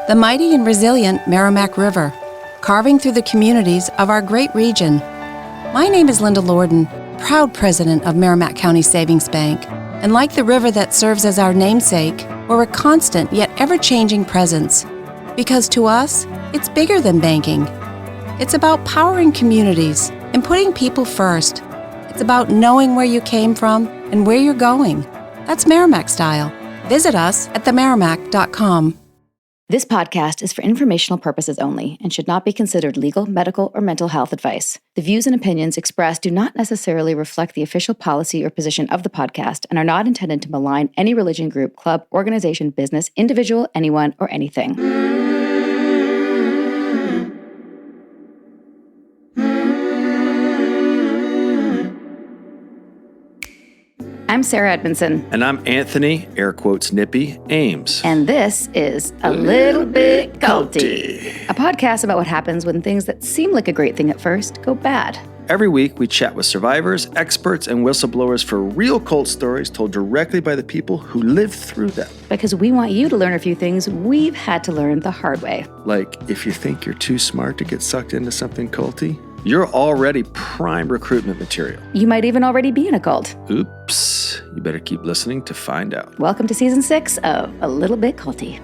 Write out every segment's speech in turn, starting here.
the mighty and resilient Merrimack River, carving through the communities of our great region. My name is Linda Lorden, proud president of Merrimack County Savings Bank, and like the river that serves as our namesake, we're a constant yet ever-changing presence. Because to us, it's bigger than banking. It's about powering communities and putting people first. It's about knowing where you came from and where you're going. That's Merrimack style. Visit us at themerrimack.com. This podcast is for informational purposes only and should not be considered legal, medical, or mental health advice. The views and opinions expressed do not necessarily reflect the official policy or position of the podcast and are not intended to malign any religion, group, club, organization, business, individual, anyone, or anything. I'm Sarah Edmondson. And I'm Anthony, air quotes nippy, Ames. And this is A Little Bit Culty, a podcast about what happens when things that seem like a great thing at first go bad. Every week, we chat with survivors, experts, and whistleblowers for real cult stories told directly by the people who lived through them. Because we want you to learn a few things we've had to learn the hard way. Like, if you think you're too smart to get sucked into something culty, you're already prime recruitment material. You might even already be in a cult. Oops. You better keep listening to find out. Welcome to Season 6 of A Little Bit Culty.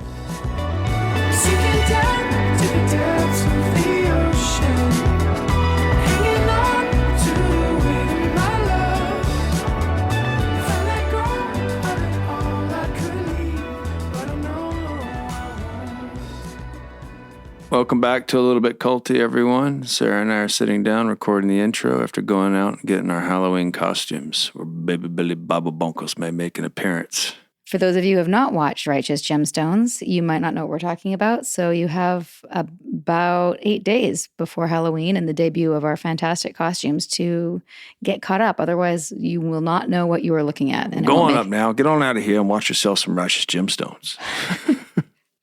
Welcome back to A Little Bit Culty, everyone. Sarah and I are sitting down recording the intro after going out and getting our Halloween costumes, where Baby Billy Baba Bunkles may make an appearance. For those of you who have not watched Righteous Gemstones, you might not know what we're talking about. So you have about 8 days before Halloween and the debut of our fantastic costumes to get caught up. Otherwise, you will not know what you are looking at. And Go on up now. Get on out of here and watch yourself some Righteous Gemstones.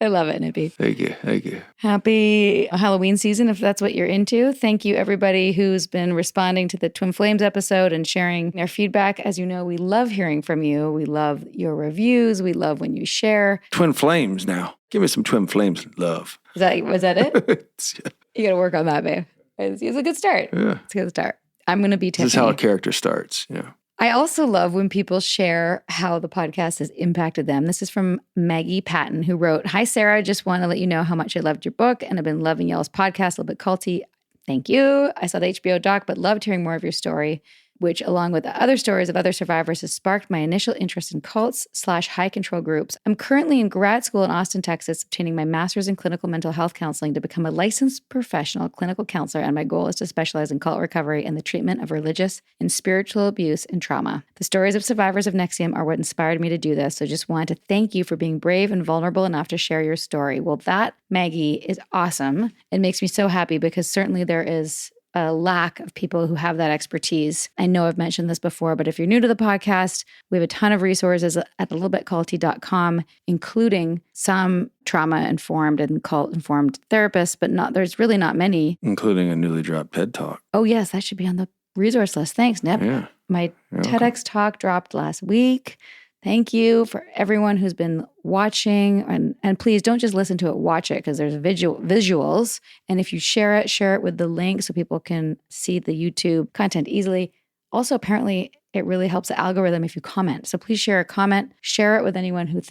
I love it, Nippy. Thank you. Thank you. Happy Halloween season, if that's what you're into. Thank you, everybody who's been responding to the Twin Flames episode and sharing their feedback. As you know, we love hearing from you. We love your reviews. We love when you share. Twin Flames now. Give me some Twin Flames love. Was that it? Yeah. You got to work on that, babe. It's a good start. Yeah. It's a good start. I'm going to be Tiffany. This is how a character starts. Yeah. I also love when people share how the podcast has impacted them. This is from Maggie Patton, who wrote, "Hi, Sarah. Just want to let you know how much I loved your book and I've been loving y'all's podcast, A Little Bit Culty. Thank you. I saw the HBO doc, but loved hearing more of your story, which, along with the other stories of other survivors, has sparked my initial interest in cults/high control groups. I'm currently in grad school in Austin, Texas, obtaining my master's in clinical mental health counseling to become a licensed professional clinical counselor, and my goal is to specialize in cult recovery and the treatment of religious and spiritual abuse and trauma. The stories of survivors of NXIVM are what inspired me to do this, so just wanted to thank you for being brave and vulnerable enough to share your story." Well, that, Maggie, is awesome. It makes me so happy because certainly there is a lack of people who have that expertise. I know I've mentioned this before, but if you're new to the podcast, we have a ton of resources at thelittlebitculty.com, including some trauma-informed and cult-informed therapists, but there's really not many. Including a newly dropped TED Talk. Oh, yes, that should be on the resource list. Thanks, Nip. Yeah. My You're TEDx welcome. talk dropped last week. Thank you for everyone who's been watching. And please don't just listen to it, watch it, because there's visuals. And if you share it with the link so people can see the YouTube content easily. Also, apparently, it really helps the algorithm if you comment. So please share a comment. Share it with anyone who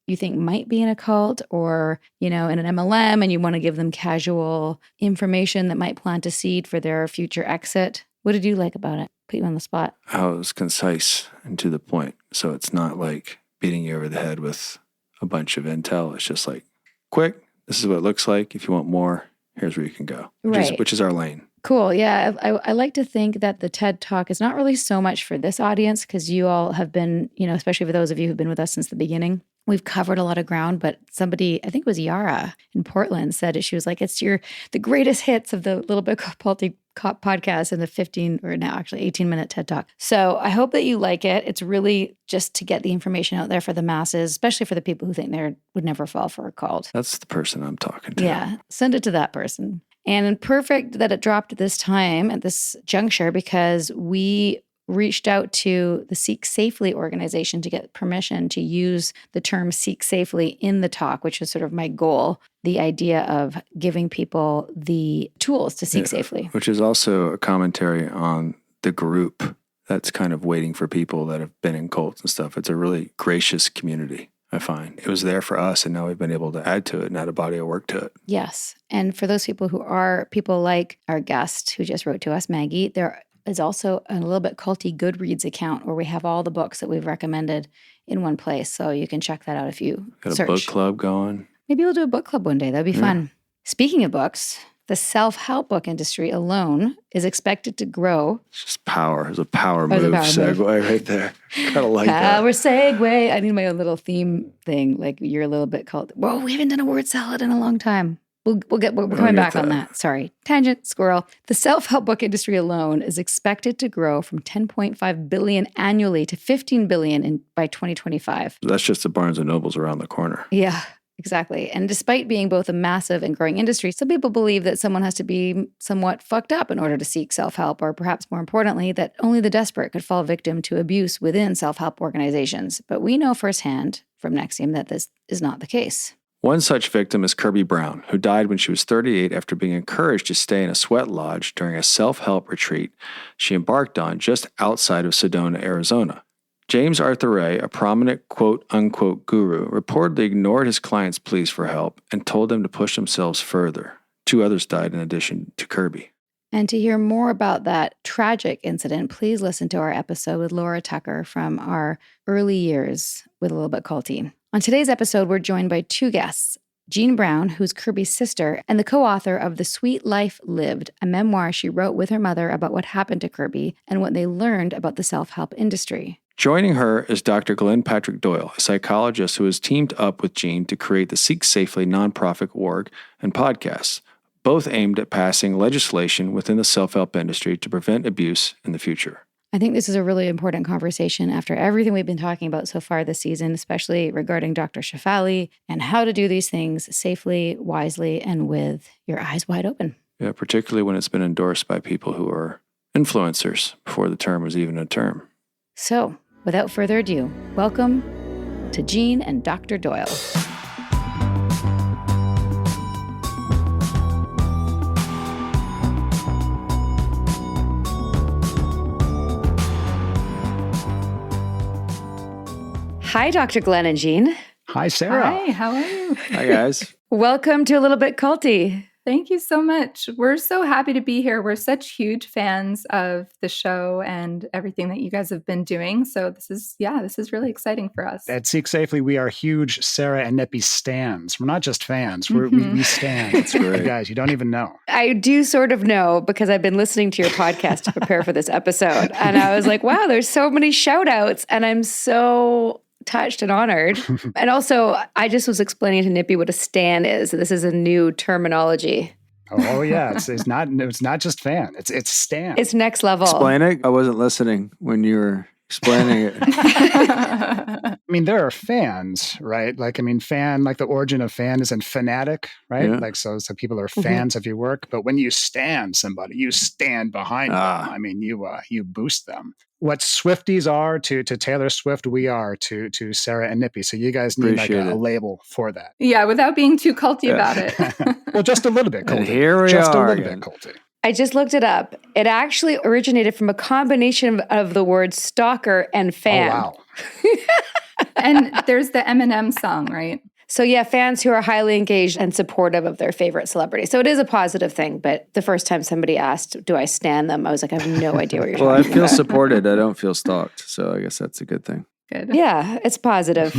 you think might be in a cult or, in an MLM, and you want to give them casual information that might plant a seed for their future exit. What did you like about it? Put you on the spot. How it was concise and to the point. So it's not like beating you over the head with a bunch of intel. It's just like, quick, this is what it looks like. If you want more, here's where you can go. Which is our lane. Cool. Yeah. I like to think that the TED Talk is not really so much for this audience because you all have been, especially for those of you who've been with us since the beginning, we've covered a lot of ground, but somebody, I think it was Yara in Portland, said it. She was like, it's the greatest hits of the Little Bit Culty podcast in the 15 or now actually 18-minute TED Talk. So I hope that you like it. It's really just to get the information out there for the masses, especially for the people who think they would never fall for a cult. That's the person I'm talking to. Yeah. Send it to that person. And perfect that it dropped at this time, at this juncture, because we reached out to the Seek Safely organization to get permission to use the term Seek Safely in the talk, which is sort of my goal, the idea of giving people the tools to seek safely. Which is also a commentary on the group that's kind of waiting for people that have been in cults and stuff. It's a really gracious community, I find. It was there for us, and now we've been able to add to it and add a body of work to it. Yes. And for those people who are people like our guest who just wrote to us, Maggie, there is also a little bit culty Goodreads account where we have all the books that we've recommended in one place. So you can check that out if you Got search. a book club going. Maybe we'll do a book club one day. That'd be fun. Speaking of books, the self-help book industry alone is expected to grow. It's just power. It's a power move. Segue right there. Kind of like that. Power segue. I need my own little theme thing. Like you're a little bit called, whoa, we haven't done a word salad in a long time. We're coming back on that. Sorry. Tangent, squirrel. The self-help book industry alone is expected to grow from $10.5 billion annually to $15 billion by 2025. That's just the Barnes & Nobles around the corner. Yeah. Exactly. And despite being both a massive and growing industry, some people believe that someone has to be somewhat fucked up in order to seek self-help, or perhaps more importantly, that only the desperate could fall victim to abuse within self-help organizations. But we know firsthand from NXIVM that this is not the case. One such victim is Kirby Brown, who died when she was 38 after being encouraged to stay in a sweat lodge during a self-help retreat she embarked on just outside of Sedona, Arizona. James Arthur Ray, a prominent quote-unquote guru, reportedly ignored his clients' pleas for help and told them to push themselves further. 2 others died in addition to Kirby. And to hear more about that tragic incident, please listen to our episode with Laura Tucker from our early years with A Little Bit Culty. On today's episode, we're joined by 2 guests, Jean Brown, who's Kirby's sister, and the co-author of The Sweet Life Lived, a memoir she wrote with her mother about what happened to Kirby and what they learned about the self-help industry. Joining her is Dr. Glenn Patrick Doyle, a psychologist who has teamed up with Jean to create the Seek Safely nonprofit org and podcasts, both aimed at passing legislation within the self-help industry to prevent abuse in the future. I think this is a really important conversation after everything we've been talking about so far this season, especially regarding Dr. Shefali and how to do these things safely, wisely, and with your eyes wide open. Yeah, particularly when it's been endorsed by people who are influencers before the term was even a term. So, without further ado, welcome to Jean and Dr. Doyle. Hi, Dr. Glenn and Jean. Hi, Sarah. Hi, how are you? Hi, guys. Welcome to A Little Bit Culty. Thank you so much. We're so happy to be here. We're such huge fans of the show and everything that you guys have been doing. So this is really exciting for us. At Seek Safely, we are huge Sarah and Nippy stans. We're not just fans. We stand. That's great. Guys, you don't even know. I do sort of know because I've been listening to your podcast to prepare for this episode. And I was like, wow, there's so many shout outs. And I'm so touched and honored. And also, I just was explaining to Nippy what a stan is. This is a new terminology. Oh yeah, it's not just fan. It's stan. It's next level. Explain it. I wasn't listening when you were explaining it. I mean, there are fans, right? Fan, like the origin of fan is in fanatic, right? Yeah. So people are fans of your work. But when you stan somebody, you stand behind them. I mean, you boost them. What Swifties are to Taylor Swift, we are to Sarah and Nippy. So you guys need a label for that. Yeah, without being too culty about it. Well, just a little bit culty. And here we just are a little again. bit culty. I just looked it up. It actually originated from a combination of the words stalker and fan. Oh, wow. And there's the Eminem song, right? So yeah, fans who are highly engaged and supportive of their favorite celebrity. So it is a positive thing, but the first time somebody asked, do I stan them? I was like, I have no idea what you're Well, I talking feel about. supported. I don't feel stalked. So I guess that's a good thing. Good. Yeah, it's positive.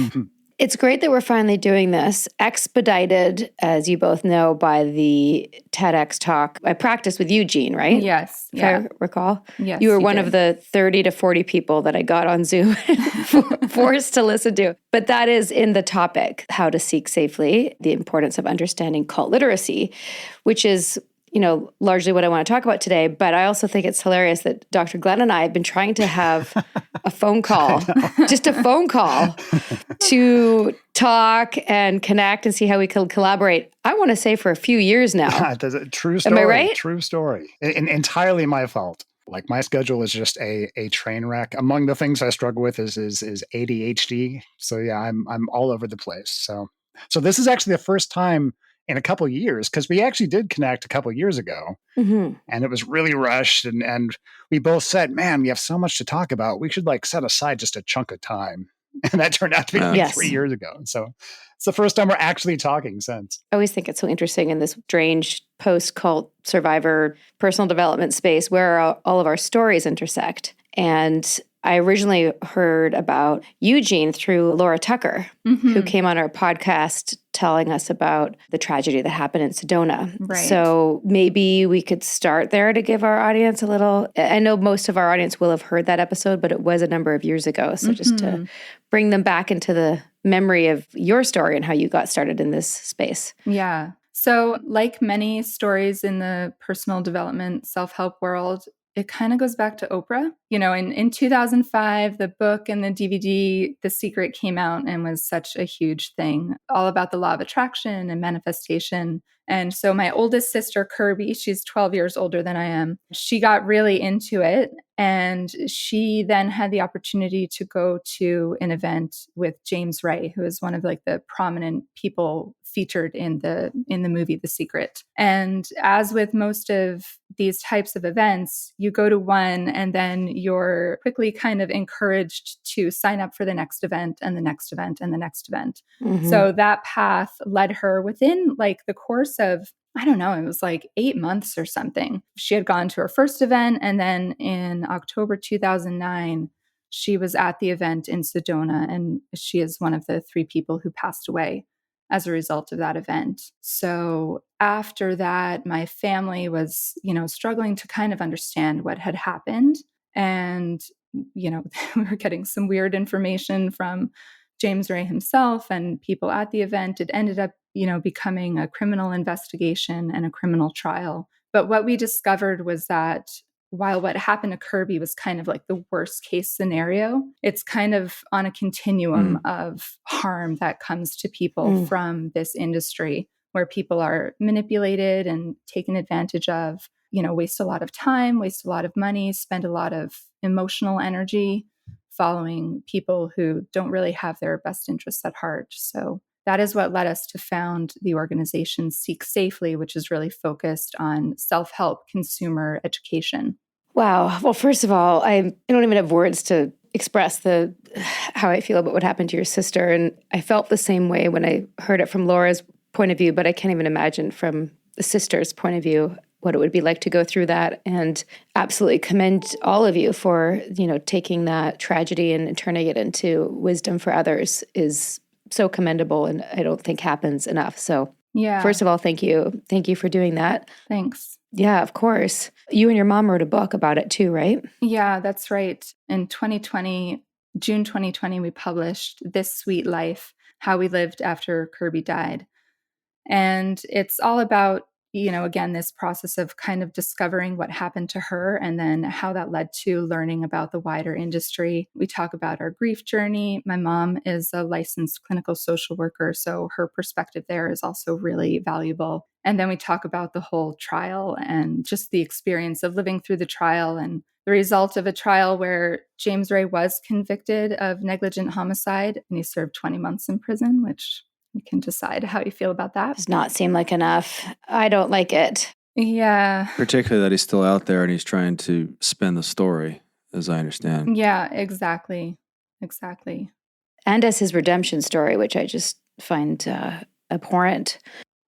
It's great that we're finally doing this, expedited, as you both know, by the TEDx talk. I practiced with you, Jean, right? Yes. If Yeah. I recall. Yes, You were one did. of the 30 to 40 people that I got on Zoom forced to listen to. But that is in the topic, how to seek safely, the importance of understanding cult literacy, which is, largely what I want to talk about today. But I also think it's hilarious that Dr. Glenn and I have been trying to have a phone call, just a phone call to talk and connect and see how we can collaborate. I want to say for a few years now. True story. Am I right? True story. Entirely my fault. Like my schedule is just a train wreck. Among the things I struggle with is ADHD. So yeah, I'm all over the place. So this is actually the first time in a couple of years, because we actually did connect a couple of years ago, and it was really rushed, and we both said, man, we have so much to talk about. We should like set aside just a chunk of time. And that turned out to be like 3 years ago. So it's the first time we're actually talking since. I always think it's so interesting in this strange post-cult survivor personal development space where all of our stories intersect. And I originally heard about Eugene through Laura Tucker, who came on our podcast telling us about the tragedy that happened in Sedona. Right. So maybe we could start there to give our audience a little, I know most of our audience will have heard that episode, but it was a number of years ago. So just to bring them back into the memory of your story and how you got started in this space. Yeah. So like many stories in the personal development, self-help world, it kind of goes back to Oprah. You know, in 2005, the book and the DVD, The Secret, came out and was such a huge thing, all about the law of attraction and manifestation. And so my oldest sister, Kirby, she's 12 years older than I am. She got really into it. And she then had the opportunity to go to an event with James Ray, who is one of like the prominent people featured in the movie The Secret. And as with most of these types of events, you go to one and then you're quickly kind of encouraged to sign up for the next event and the next event and the next event. So that path led her within like the course of, I don't know, it was like 8 months or something. She had gone to her first event, and then in October 2009, she was at the event in Sedona, and she is one of the 3 people who passed away as a result of that event. So after that, my family was, you know, struggling to kind of understand what had happened. And, you know, we were getting some weird information from James Ray himself and people at the event. It ended up, you know, becoming a criminal investigation and a criminal trial. But what we discovered was that while what happened to Kirby was kind of like the worst case scenario, it's kind of on a continuum of harm that comes to people from this industry, where people are manipulated and taken advantage of, you know, waste a lot of time, waste a lot of money, spend a lot of emotional energy following people who don't really have their best interests at heart. So that is what led us to found the organization Seek Safely, which is really focused on self-help consumer education. Wow. Well, first of all, I don't even have words to express how I feel about what happened to your sister. And I felt the same way when I heard it from Laura's point of view, but I can't even imagine from the sister's point of view what it would be like to go through that. And absolutely commend all of you for, you know, taking that tragedy and turning it into wisdom for others is so commendable, and I don't think happens enough. So yeah, first of all, thank you. Thank you for doing that. Thanks. Yeah, of course. You and your mom wrote a book about it too, right? Yeah, that's right. In June 2020, we published This Sweet Life, How We Lived After Kirby Died. And it's all about, you know, again, this process of kind of discovering what happened to her and then how that led to learning about the wider industry. We talk about our grief journey. My mom is a licensed clinical social worker, so her perspective there is also really valuable. And then we talk about the whole trial and just the experience of living through the trial and the result of a trial where James Ray was convicted of negligent homicide and he served 20 months in prison, which you can decide how you feel about that. Does not seem like enough. I don't like it. Yeah. Particularly that he's still out there and he's trying to spin the story, as I understand. Yeah, exactly. Exactly. And as his redemption story, which I just find abhorrent.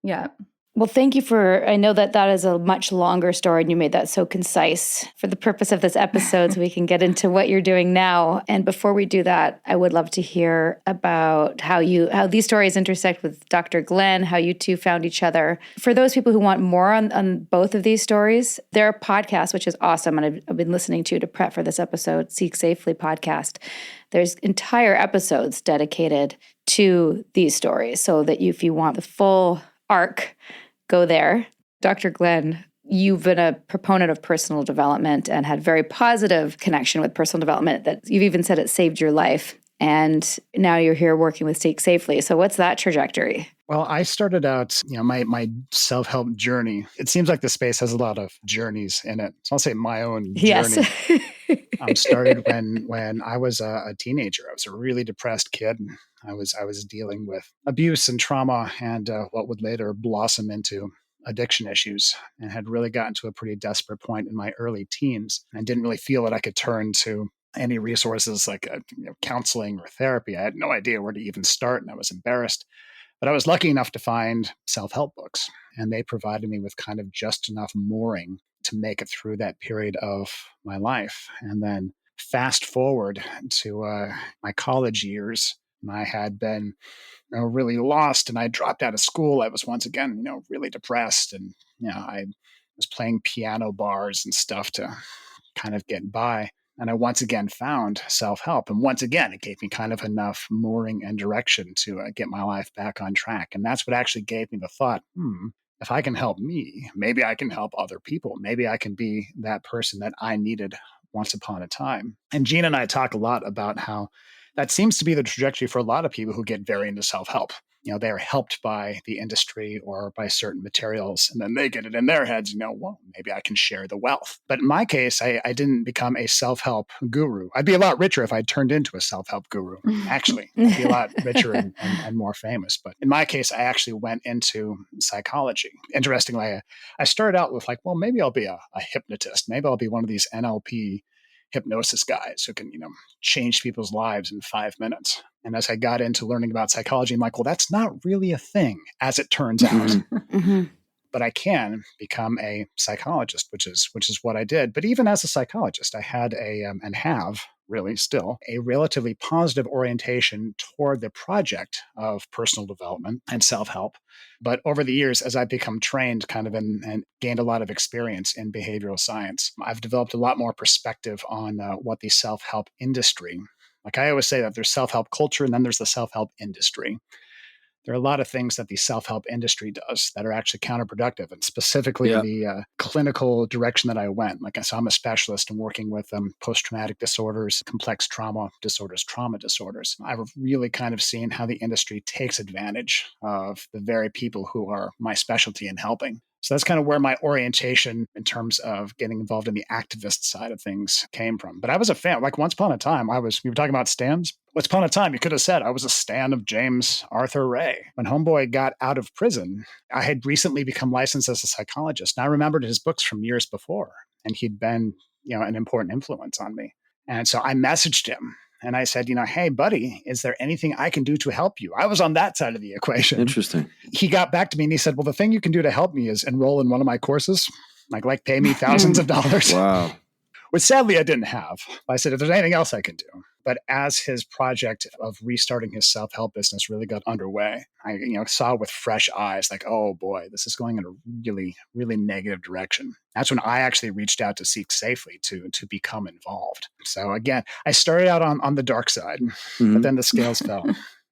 Yeah. Well, thank you I know that is a much longer story and you made that so concise for the purpose of this episode so we can get into what you're doing now. And before we do that, I would love to hear about how these stories intersect with Dr. Glenn, how you two found each other. For those people who want more on both of these stories, there are podcasts, which is awesome. And I've been listening to prep for this episode, Seek Safely podcast. There's entire episodes dedicated to these stories so that if you want the full arc, go there. Dr. Glenn, you've been a proponent of personal development and had very positive connection with personal development that you've even said it saved your life. And now you're here working with Safely. So what's that trajectory? Well, I started out, my self-help journey. It seems like the space has a lot of journeys in it. So I'll say my own journey started when I was a teenager. I was a really depressed kid. I was dealing with abuse and trauma and what would later blossom into addiction issues, and had really gotten to a pretty desperate point in my early teens and didn't really feel that I could turn to any resources like counseling or therapy. I had no idea where to even start, and I was embarrassed. But I was lucky enough to find self-help books, and they provided me with kind of just enough mooring to make it through that period of my life. And then fast forward to my college years, and I had been really lost, and I dropped out of school. I was once again, really depressed, and I was playing piano bars and stuff to kind of get by. And I once again found self-help. And once again, it gave me kind of enough mooring and direction to get my life back on track. And that's what actually gave me the thought, if I can help me, maybe I can help other people. Maybe I can be that person that I needed once upon a time. And Gina and I talk a lot about how that seems to be the trajectory for a lot of people who get very into self-help. They're helped by the industry or by certain materials, and then they get it in their heads, well, maybe I can share the wealth. But in my case, I didn't become a self-help guru. I'd be a lot richer if I'd turned into a self-help guru, actually. I'd be a lot richer and more famous. But in my case, I actually went into psychology. Interestingly, I started out with well, maybe I'll be a hypnotist. Maybe I'll be one of these NLP hypnosis guys who can, change people's lives in 5 minutes. And as I got into learning about psychology, I'm like, well, that's not really a thing, as it turns out. Mm-hmm. But I can become a psychologist, which is what I did. But even as a psychologist, I had and have really still a relatively positive orientation toward the project of personal development and self-help. But over the years, as I've become trained kind of and gained a lot of experience in behavioral science, I've developed a lot more perspective on what the self-help industry, like I always say that there's self-help culture and then there's the self-help industry. There are a lot of things that the self-help industry does that are actually counterproductive, and specifically the clinical direction that I went. Like I said, I'm a specialist in working with post-traumatic disorders, complex trauma disorders. I've really kind of seen how the industry takes advantage of the very people who are my specialty in helping. So that's kind of where my orientation in terms of getting involved in the activist side of things came from. But I was a fan. Like once upon a time, we were talking about stands. Once upon a time, you could have said I was a stan of James Arthur Ray. When Homeboy got out of prison, I had recently become licensed as a psychologist. And I remembered his books from years before, and he'd been, an important influence on me. And so I messaged him. And I said, hey, buddy, is there anything I can do to help you? I was on that side of the equation. Interesting. He got back to me and he said, well, the thing you can do to help me is enroll in one of my courses, like pay me thousands of dollars. Wow. Which sadly I didn't have. I said, if there's anything else I can do. But as his project of restarting his self-help business really got underway, I saw with fresh eyes, like, oh boy, this is going in a really, really negative direction. That's when I actually reached out to Seek Safely to become involved. So again, I started out on the dark side, but then the scales fell,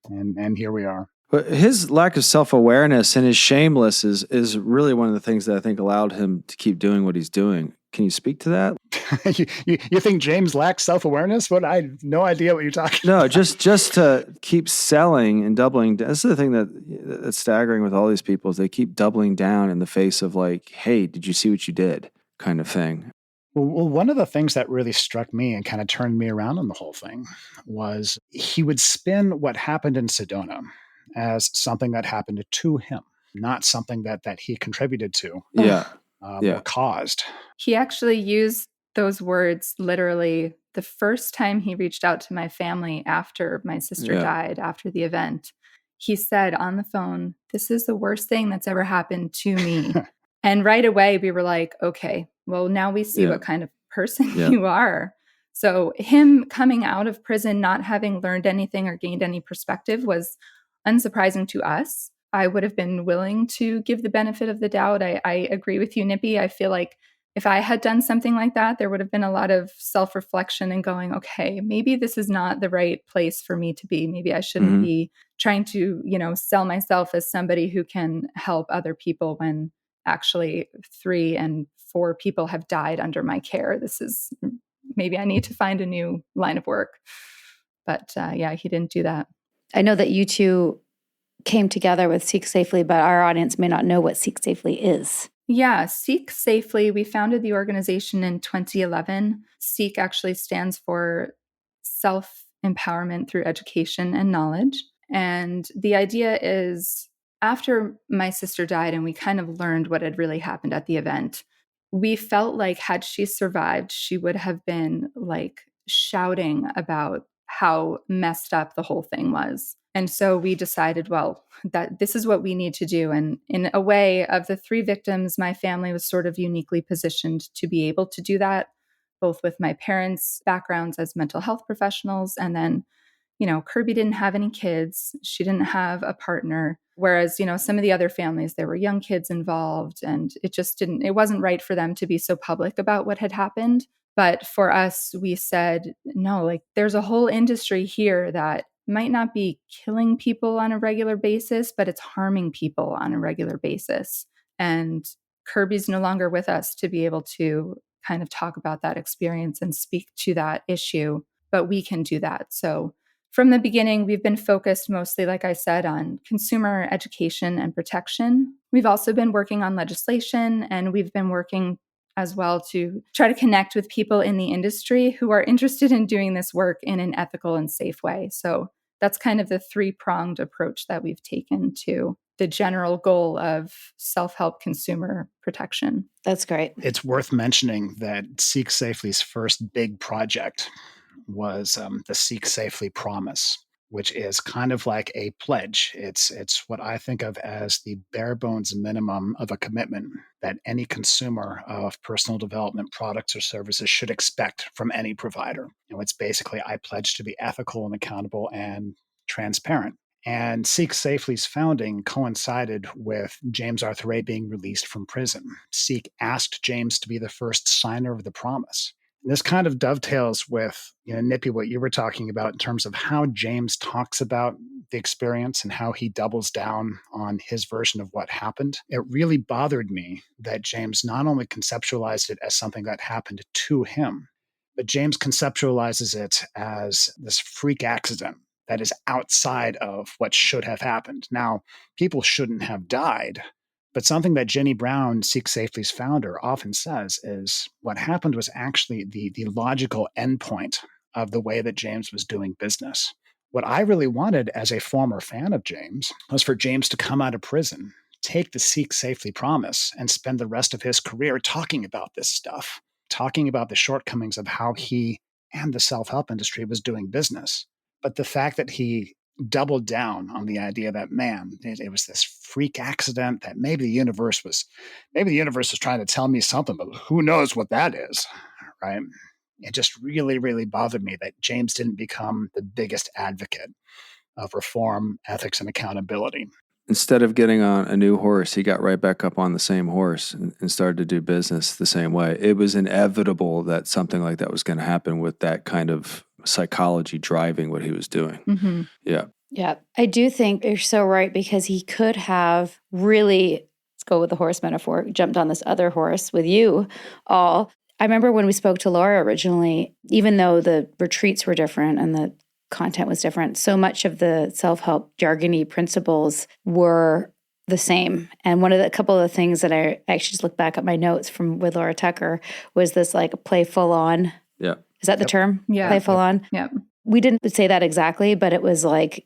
and here we are. But his lack of self-awareness and his shameless is really one of the things that I think allowed him to keep doing what he's doing. Can you speak to that? you think James lacks self-awareness? What? I have no idea what you're talking about. No, just to keep selling and doubling. That's the thing that's staggering with all these people is they keep doubling down in the face of like, hey, did you see what you did? Kind of thing. Well, one of the things that really struck me and kind of turned me around on the whole thing was he would spin what happened in Sedona as something that happened to him, not something that he contributed to. Or caused. He actually used those words literally the first time he reached out to my family after my sister died, after the event. He said on the phone, "This is the worst thing that's ever happened to me." And right away we were like, okay, well, now we see what kind of person you are. So him coming out of prison, not having learned anything or gained any perspective was unsurprising to us. I would have been willing to give the benefit of the doubt. I agree with you, Nippy. I feel like if I had done something like that, there would have been a lot of self-reflection and going, okay, maybe this is not the right place for me to be. Maybe I shouldn't be trying to, sell myself as somebody who can help other people when actually 3 and 4 people have died under my care. Maybe I need to find a new line of work. But yeah, he didn't do that. I know that you two came together with Seek Safely, but our audience may not know what Seek Safely is. Yeah, Seek Safely, we founded the organization in 2011. Seek actually stands for self-empowerment through education and knowledge. And the idea is, after my sister died and we kind of learned what had really happened at the event, we felt like had she survived, she would have been like shouting about how messed up the whole thing was. And so we decided, well, that this is what we need to do. And in a way, of the 3 victims, my family was sort of uniquely positioned to be able to do that, both with my parents' backgrounds as mental health professionals. And then, Kirby didn't have any kids. She didn't have a partner. Whereas, some of the other families, there were young kids involved, and it wasn't right for them to be so public about what had happened. But for us, we said, no, like there's a whole industry here that might not be killing people on a regular basis, but it's harming people on a regular basis. And Kirby's no longer with us to be able to kind of talk about that experience and speak to that issue, but we can do that. So from the beginning, we've been focused mostly, like I said, on consumer education and protection. We've also been working on legislation, and we've been working as well to try to connect with people in the industry who are interested in doing this work in an ethical and safe way. So that's kind of the 3-pronged approach that we've taken to the general goal of self-help consumer protection. That's great. It's worth mentioning that Seek Safely's first big project was the Seek Safely Promise, which is kind of like a pledge. It's what I think of as the bare bones minimum of a commitment that any consumer of personal development products or services should expect from any provider. It's basically, I pledge to be ethical and accountable and transparent. And Seek Safely's founding coincided with James Arthur Ray being released from prison. Seek asked James to be the first signer of the promise. This kind of dovetails with, Nippy, what you were talking about in terms of how James talks about the experience and how he doubles down on his version of what happened. It really bothered me that James not only conceptualized it as something that happened to him, but James conceptualizes it as this freak accident that is outside of what should have happened. Now, people shouldn't have died, but something that Jenny Brown, Seek Safely's founder, often says is what happened was actually the logical endpoint of the way that James was doing business. What I really wanted as a former fan of James was for James to come out of prison, take the Seek Safely promise, and spend the rest of his career talking about this stuff, talking about the shortcomings of how he and the self-help industry was doing business. But the fact that he doubled down on the idea that, man, it was this freak accident, that maybe the universe was trying to tell me something, but who knows what that is, right? It just really, really bothered me that James didn't become the biggest advocate of reform, ethics, and accountability. Instead of getting on a new horse, he got right back up on the same horse and started to do business the same way. It was inevitable that something like that was going to happen with that kind of psychology driving what he was doing. Mm-hmm. Yeah. Yeah. I do think you're so right, because he could have really, let's go with the horse metaphor, jumped on this other horse with you all. I remember when we spoke to Laura originally, even though the retreats were different and the content was different, so much of the self-help jargony principles were the same. And a couple of the things that I actually just looked back at my notes from with Laura Tucker was this like play full on. Yeah. Is that the term? Yeah. Play full on? Yep. We didn't say that exactly, but it was like,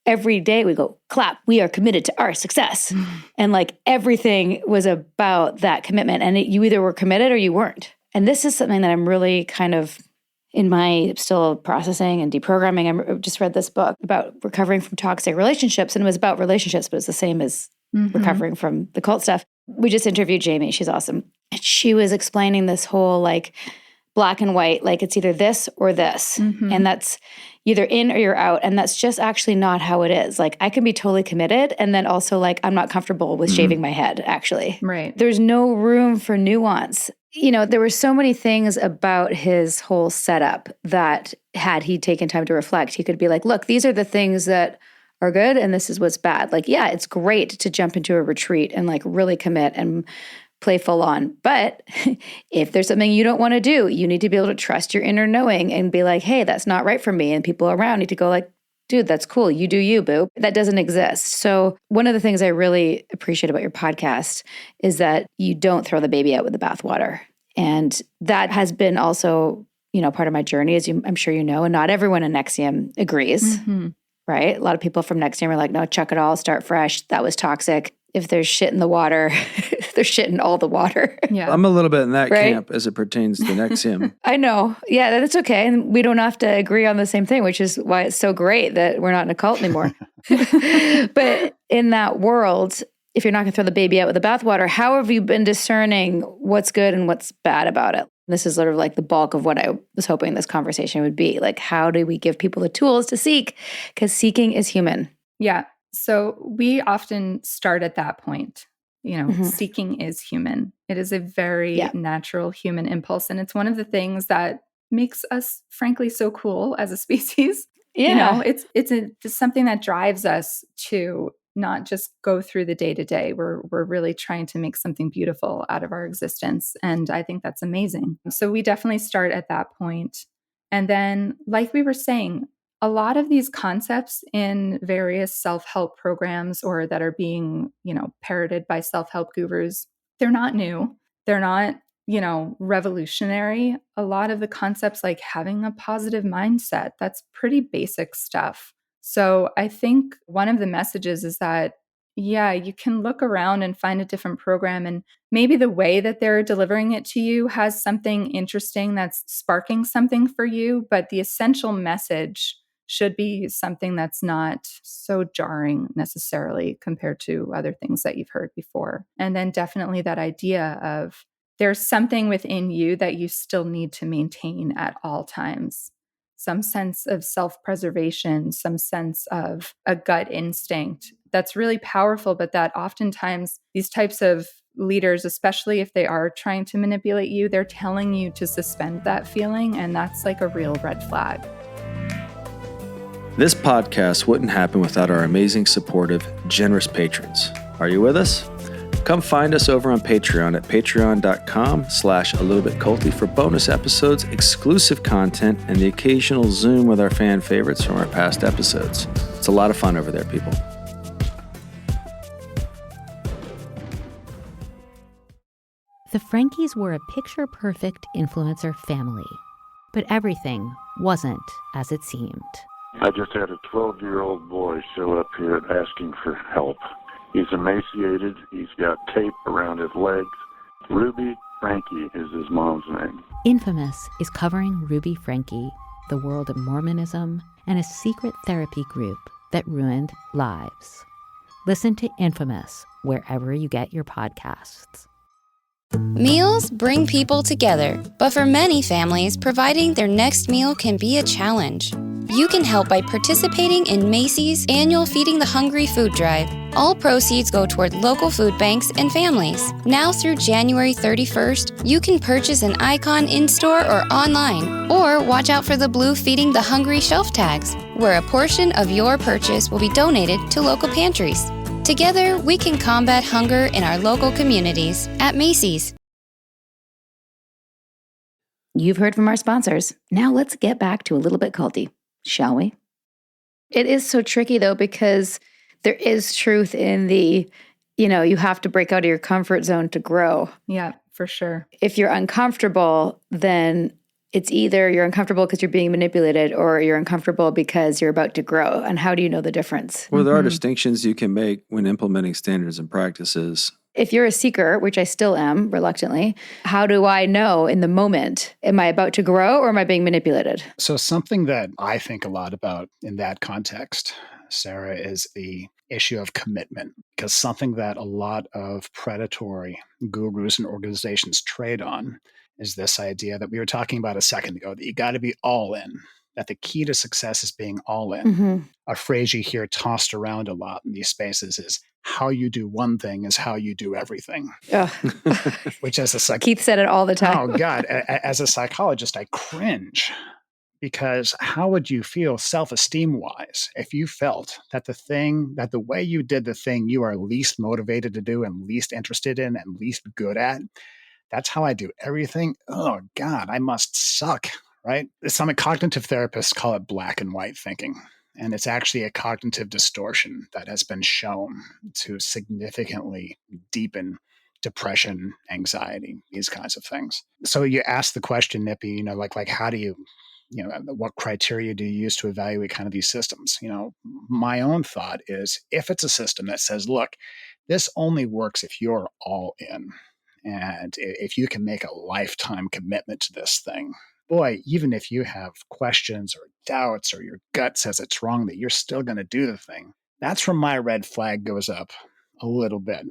every day we go, clap, we are committed to our success. And like everything was about that commitment. And you either were committed or you weren't. And this is something that I'm really kind of in my still processing and deprogramming. I just read this book about recovering from toxic relationships, and it was about relationships, but it's the same as recovering from the cult stuff. We just interviewed Jamie. She's awesome. And she was explaining this whole like black and white, like it's either this or this. And that's either in or you're out. And that's just actually not how it is. Like I can be totally committed, and then also like I'm not comfortable with shaving my head, actually. Right. There's no room for nuance. There were so many things about his whole setup that had he taken time to reflect, he could be like, look, these are the things that are good and this is what's bad. Like, yeah, it's great to jump into a retreat and like really commit and play full on. But if there's something you don't want to do, you need to be able to trust your inner knowing and be like, hey, that's not right for me. And people around need to go like, dude, that's cool. You do you, boo. That doesn't exist. So one of the things I really appreciate about your podcast is that you don't throw the baby out with the bathwater. And that has been also, part of my journey, as I'm sure you know, and not everyone in NXIVM agrees, right? A lot of people from NXIVM are like, no, chuck it all, start fresh. That was toxic. If there's shit in the water, there's shit in all the water. Yeah. I'm a little bit in that camp as it pertains to NXIVM. I know. Yeah, that's okay. And we don't have to agree on the same thing, which is why it's so great that we're not in a cult anymore. But in that world, if you're not going to throw the baby out with the bathwater, how have you been discerning what's good and what's bad about it? This is sort of like the bulk of what I was hoping this conversation would be. Like, how do we give people the tools to seek? Because seeking is human. Yeah. So we often start at that point. Seeking is human. It is a very natural human impulse. And it's one of the things that makes us, frankly, so cool as a species. Yeah. It's something that drives us to not just go through the day to day. We're really trying to make something beautiful out of our existence. And I think that's amazing. So we definitely start at that point. And then, like we were saying, a lot of these concepts in various self-help programs or that are being, parroted by self-help gurus, they're not new. They're not, revolutionary. A lot of the concepts like having a positive mindset, that's pretty basic stuff. So I think one of the messages is that, you can look around and find a different program, and maybe the way that they're delivering it to you has something interesting that's sparking something for you, but the essential message should be something that's not so jarring necessarily compared to other things that you've heard before. And then definitely that idea of there's something within you that you still need to maintain at all times. Some sense of self-preservation, some sense of a gut instinct that's really powerful, but that oftentimes these types of leaders, especially if they are trying to manipulate you, they're telling you to suspend that feeling, and that's like a real red flag. This podcast wouldn't happen without our amazing, supportive, generous patrons. Are you with us? Come find us over on Patreon at patreon.com/alittlebitculty for bonus episodes, exclusive content, and the occasional Zoom with our fan favorites from our past episodes. It's a lot of fun over there, people. The Frankies were a picture-perfect influencer family, but everything wasn't as it seemed. I just had a 12-year-old boy show up here asking for help. He's emaciated. He's got tape around his legs. Ruby Frankie is his mom's name. Infamous is covering Ruby Frankie, the world of Mormonism, and a secret therapy group that ruined lives. Listen to Infamous wherever you get your podcasts. Meals bring people together, but for many families, providing their next meal can be a challenge. You can help by participating in Macy's annual Feeding the Hungry food drive. All proceeds go toward local food banks and families. Now through January 31st, you can purchase an icon in-store or online, or watch out for the blue Feeding the Hungry shelf tags, where a portion of your purchase will be donated to local pantries. Together, we can combat hunger in our local communities at Macy's. You've heard from our sponsors. Now let's get back to A Little Bit Culty, shall we? It is so tricky, though, because there is truth in the, you have to break out of your comfort zone to grow. Yeah, for sure. If you're uncomfortable, then it's either you're uncomfortable because you're being manipulated or you're uncomfortable because you're about to grow. And how do you know the difference? Well, there are distinctions you can make when implementing standards and practices. If you're a seeker, which I still am reluctantly, how do I know in the moment, am I about to grow or am I being manipulated? So something that I think a lot about in that context, Sarah, is the issue of commitment, because something that a lot of predatory gurus and organizations trade on is this idea that we were talking about a second ago, that you got to be all in, that the key to success is being all in. Mm-hmm. A phrase you hear tossed around a lot in these spaces is, how you do one thing is how you do everything. Which as a Keith said it all the time. Oh God, as a psychologist, I cringe, Because how would you feel self-esteem wise if you felt that the way you did the thing you are least motivated to do and least interested in and least good at, that's how I do everything? Oh God, I must suck, right? Some cognitive therapists call it black and white thinking. And it's actually a cognitive distortion that has been shown to significantly deepen depression, anxiety, these kinds of things. So you ask the question, Nippy, like how do you, what criteria do you use to evaluate kind of these systems? My own thought is if it's a system that says, look, this only works if you're all in. And if you can make a lifetime commitment to this thing, boy, even if you have questions or doubts or your gut says it's wrong, that you're still going to do the thing. That's where my red flag goes up a little bit.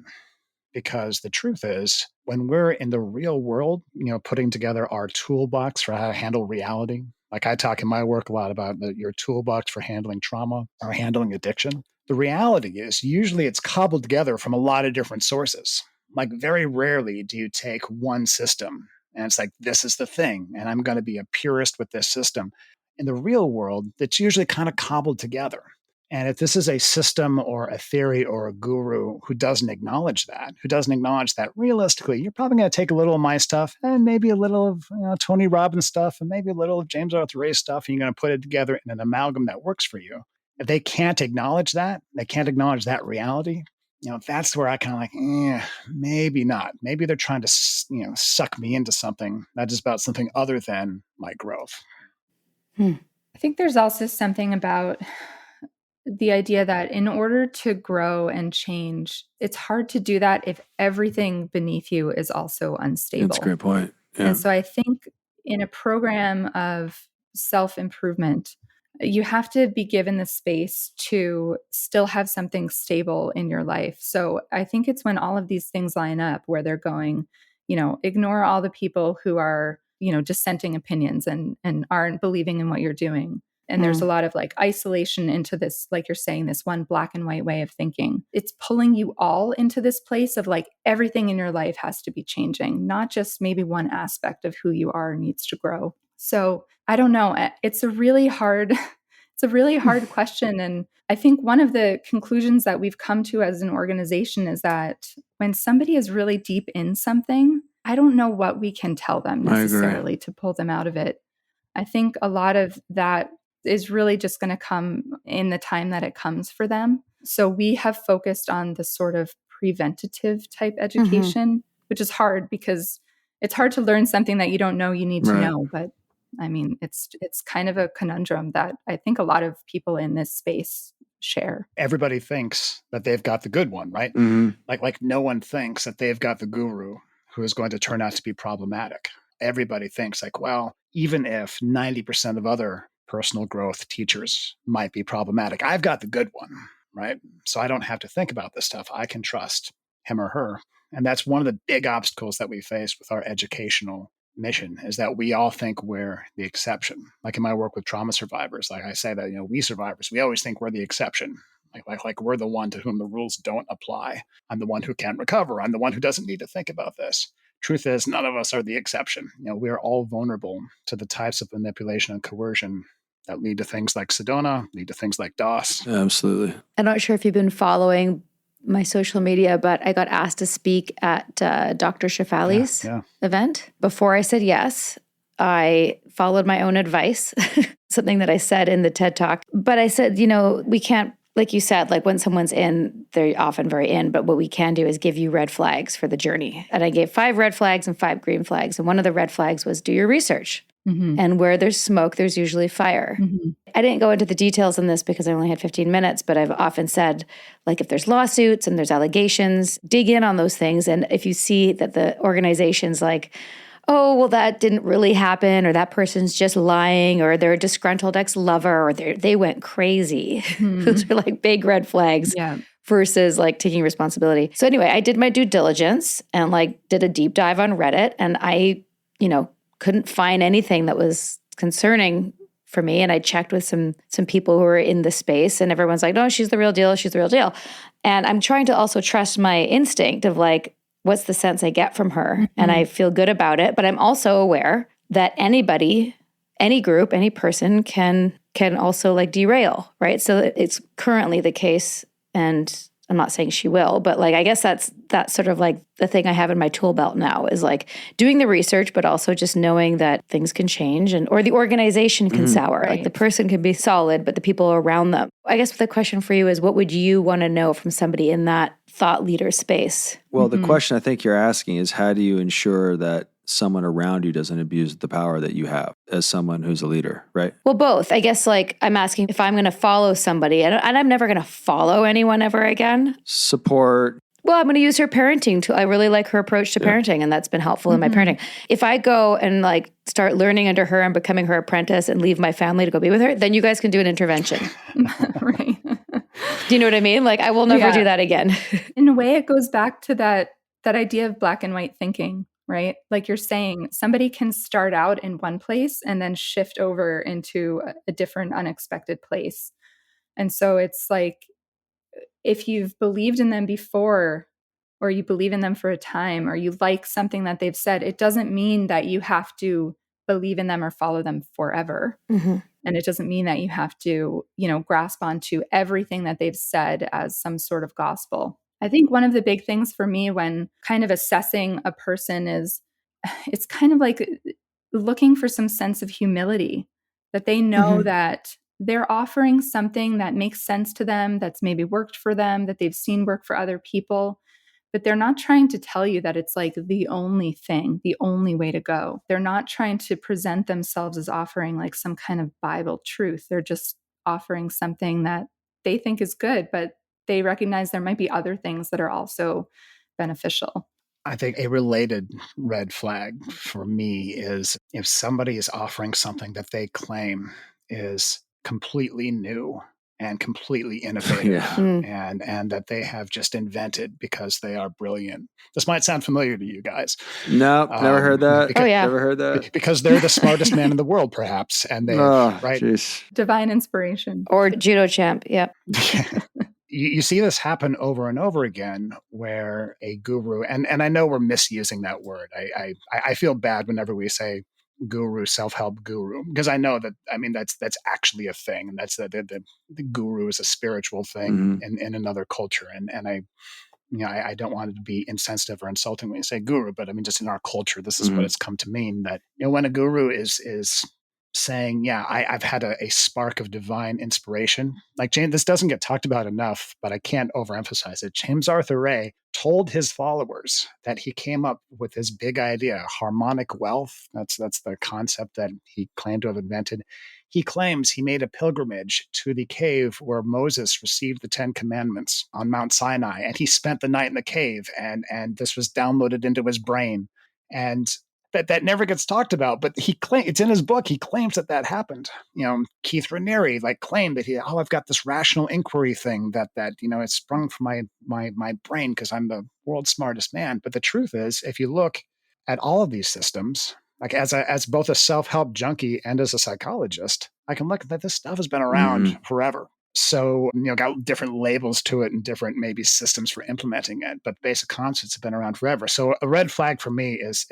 Because the truth is, when we're in the real world, putting together our toolbox for how to handle reality, like I talk in my work a lot about your toolbox for handling trauma or handling addiction. The reality is usually it's cobbled together from a lot of different sources. Like very rarely do you take one system and it's like, this is the thing, and I'm going to be a purist with this system. In the real world, it's usually kind of cobbled together. And if this is a system or a theory or a guru who doesn't acknowledge that realistically, you're probably going to take a little of my stuff and maybe a little of Tony Robbins stuff and maybe a little of James Arthur Ray's stuff, and you're going to put it together in an amalgam that works for you. If they can't acknowledge that, reality, that's where I kind of like, maybe not. Maybe they're trying to, suck me into something that is about something other than my growth. I think there's also something about the idea that in order to grow and change, it's hard to do that if everything beneath you is also unstable. That's a great point. Yeah. And so I think in a program of self-improvement, you have to be given the space to still have something stable in your life. So I think it's when all of these things line up where they're going, ignore all the people who are, dissenting opinions and aren't believing in what you're doing. And there's a lot of like isolation into this, like you're saying, this one black and white way of thinking. It's pulling you all into this place of like everything in your life has to be changing, not just maybe one aspect of who you are needs to grow. So I don't know. It's a really hard question. And I think one of the conclusions that we've come to as an organization is that when somebody is really deep in something, I don't know what we can tell them necessarily to pull them out of it. I think a lot of that is really just going to come in the time that it comes for them. So we have focused on the sort of preventative type education, which is hard because it's hard to learn something that you don't know you need to know. But I mean, it's kind of a conundrum that I think a lot of people in this space share. Everybody thinks that they've got the good one, right? Like no one thinks that they've got the guru who is going to turn out to be problematic. Everybody thinks like, well, even if 90% of other personal growth teachers might be problematic, I've got the good one, right? So I don't have to think about this stuff. I can trust him or her. And that's one of the big obstacles that we face with our educational mission, is that we all think we're the exception. Like in my work with trauma survivors, like I say that, we survivors, we always think we're the exception. Like we're the one to whom the rules don't apply. I'm the one who can recover. I'm the one who doesn't need to think about this. Truth is, none of us are the exception. We're all vulnerable to the types of manipulation and coercion that lead to things like Sedona, lead to things like DOS. Absolutely. I'm not sure if you've been following my social media, but I got asked to speak at Dr. Shafali's event. Before I said yes, I followed my own advice, something that I said in the TED Talk. But I said, we can't, like you said, like when someone's in, they're often very in, but what we can do is give you red flags for the journey. And I gave 5 red flags and 5 green flags. And one of the red flags was do your research. And where there's smoke, there's usually fire. I didn't go into the details on this because I only had 15 minutes, but I've often said, like, if there's lawsuits and there's allegations, dig in on those things. And if you see that the organization's like, oh, well, that didn't really happen, or that person's just lying, or they're a disgruntled ex-lover, or they went crazy. Those are like big red flags versus like taking responsibility. So anyway, I did my due diligence and like did a deep dive on Reddit, and I, couldn't find anything that was concerning for me. And I checked with some people who were in the space, and everyone's like, no, she's the real deal. She's the real deal. And I'm trying to also trust my instinct of like, what's the sense I get from her? And I feel good about it. But I'm also aware that anybody any group, any person can also like derail, right? So it's currently the case, and I'm not saying she will, but like, I guess that's sort of like the thing I have in my tool belt now is like doing the research, but also just knowing that things can change or the organization can sour. Right. Like the person can be solid, but the people around them. I guess the question for you is, what would you want to know from somebody in that thought leader space? Well, the question I think you're asking is, how do you ensure that someone around you doesn't abuse the power that you have as someone who's a leader, right? Well, both. I guess like I'm asking if I'm going to follow somebody, and I'm never going to follow anyone ever again. Support. Well, I'm going to use her parenting tool. I really like her approach to parenting, and that's been helpful in my parenting. If I go and like start learning under her and becoming her apprentice and leave my family to go be with her, then you guys can do an intervention. Right. Do you know what I mean? Like I will never do that again. In a way, it goes back to that idea of black and white thinking. Right? Like you're saying, somebody can start out in one place and then shift over into a different unexpected place. And so it's like, if you've believed in them before, or you believe in them for a time, or you like something that they've said, it doesn't mean that you have to believe in them or follow them forever. And it doesn't mean that you have to, grasp onto everything that they've said as some sort of gospel. I think one of the big things for me when kind of assessing a person is, it's kind of like looking for some sense of humility, that they know that they're offering something that makes sense to them, that's maybe worked for them, that they've seen work for other people, but they're not trying to tell you that it's like the only thing, the only way to go. They're not trying to present themselves as offering like some kind of Bible truth. They're just offering something that they think is good, but they recognize there might be other things that are also beneficial. I think a related red flag for me is if somebody is offering something that they claim is completely new and completely innovative and that they have just invented because they are brilliant. This might sound familiar to you guys. No, never heard that. Because, never heard that. Because they're the smartest man in the world, perhaps. And they right? Geez. Divine inspiration. Or judo champ, yep. You see this happen over and over again where a guru, and I know we're misusing that word. I feel bad whenever we say guru, self-help guru, because I know that, that's actually a thing. And that's the guru is a spiritual thing in another culture. And I don't want it to be insensitive or insulting when you say guru, but just in our culture, this is what it's come to mean, that, when a guru is saying, I've had a spark of divine inspiration. Like James, this doesn't get talked about enough, but I can't overemphasize it. James Arthur Ray told his followers that he came up with his big idea, harmonic wealth. That's the concept that he claimed to have invented. He claims he made a pilgrimage to the cave where Moses received the 10 Commandments on Mount Sinai, and he spent the night in the cave, and this was downloaded into his brain. And that never gets talked about, but it's in his book. He claims that happened. Keith Raniere claimed that I've got this rational inquiry thing that it's sprung from my brain because I'm the world's smartest man. But the truth is, if you look at all of these systems, like as both a self-help junkie and as a psychologist, I can look at that this stuff has been around forever. So, got different labels to it and different maybe systems for implementing it, but basic concepts have been around forever. So a red flag for me is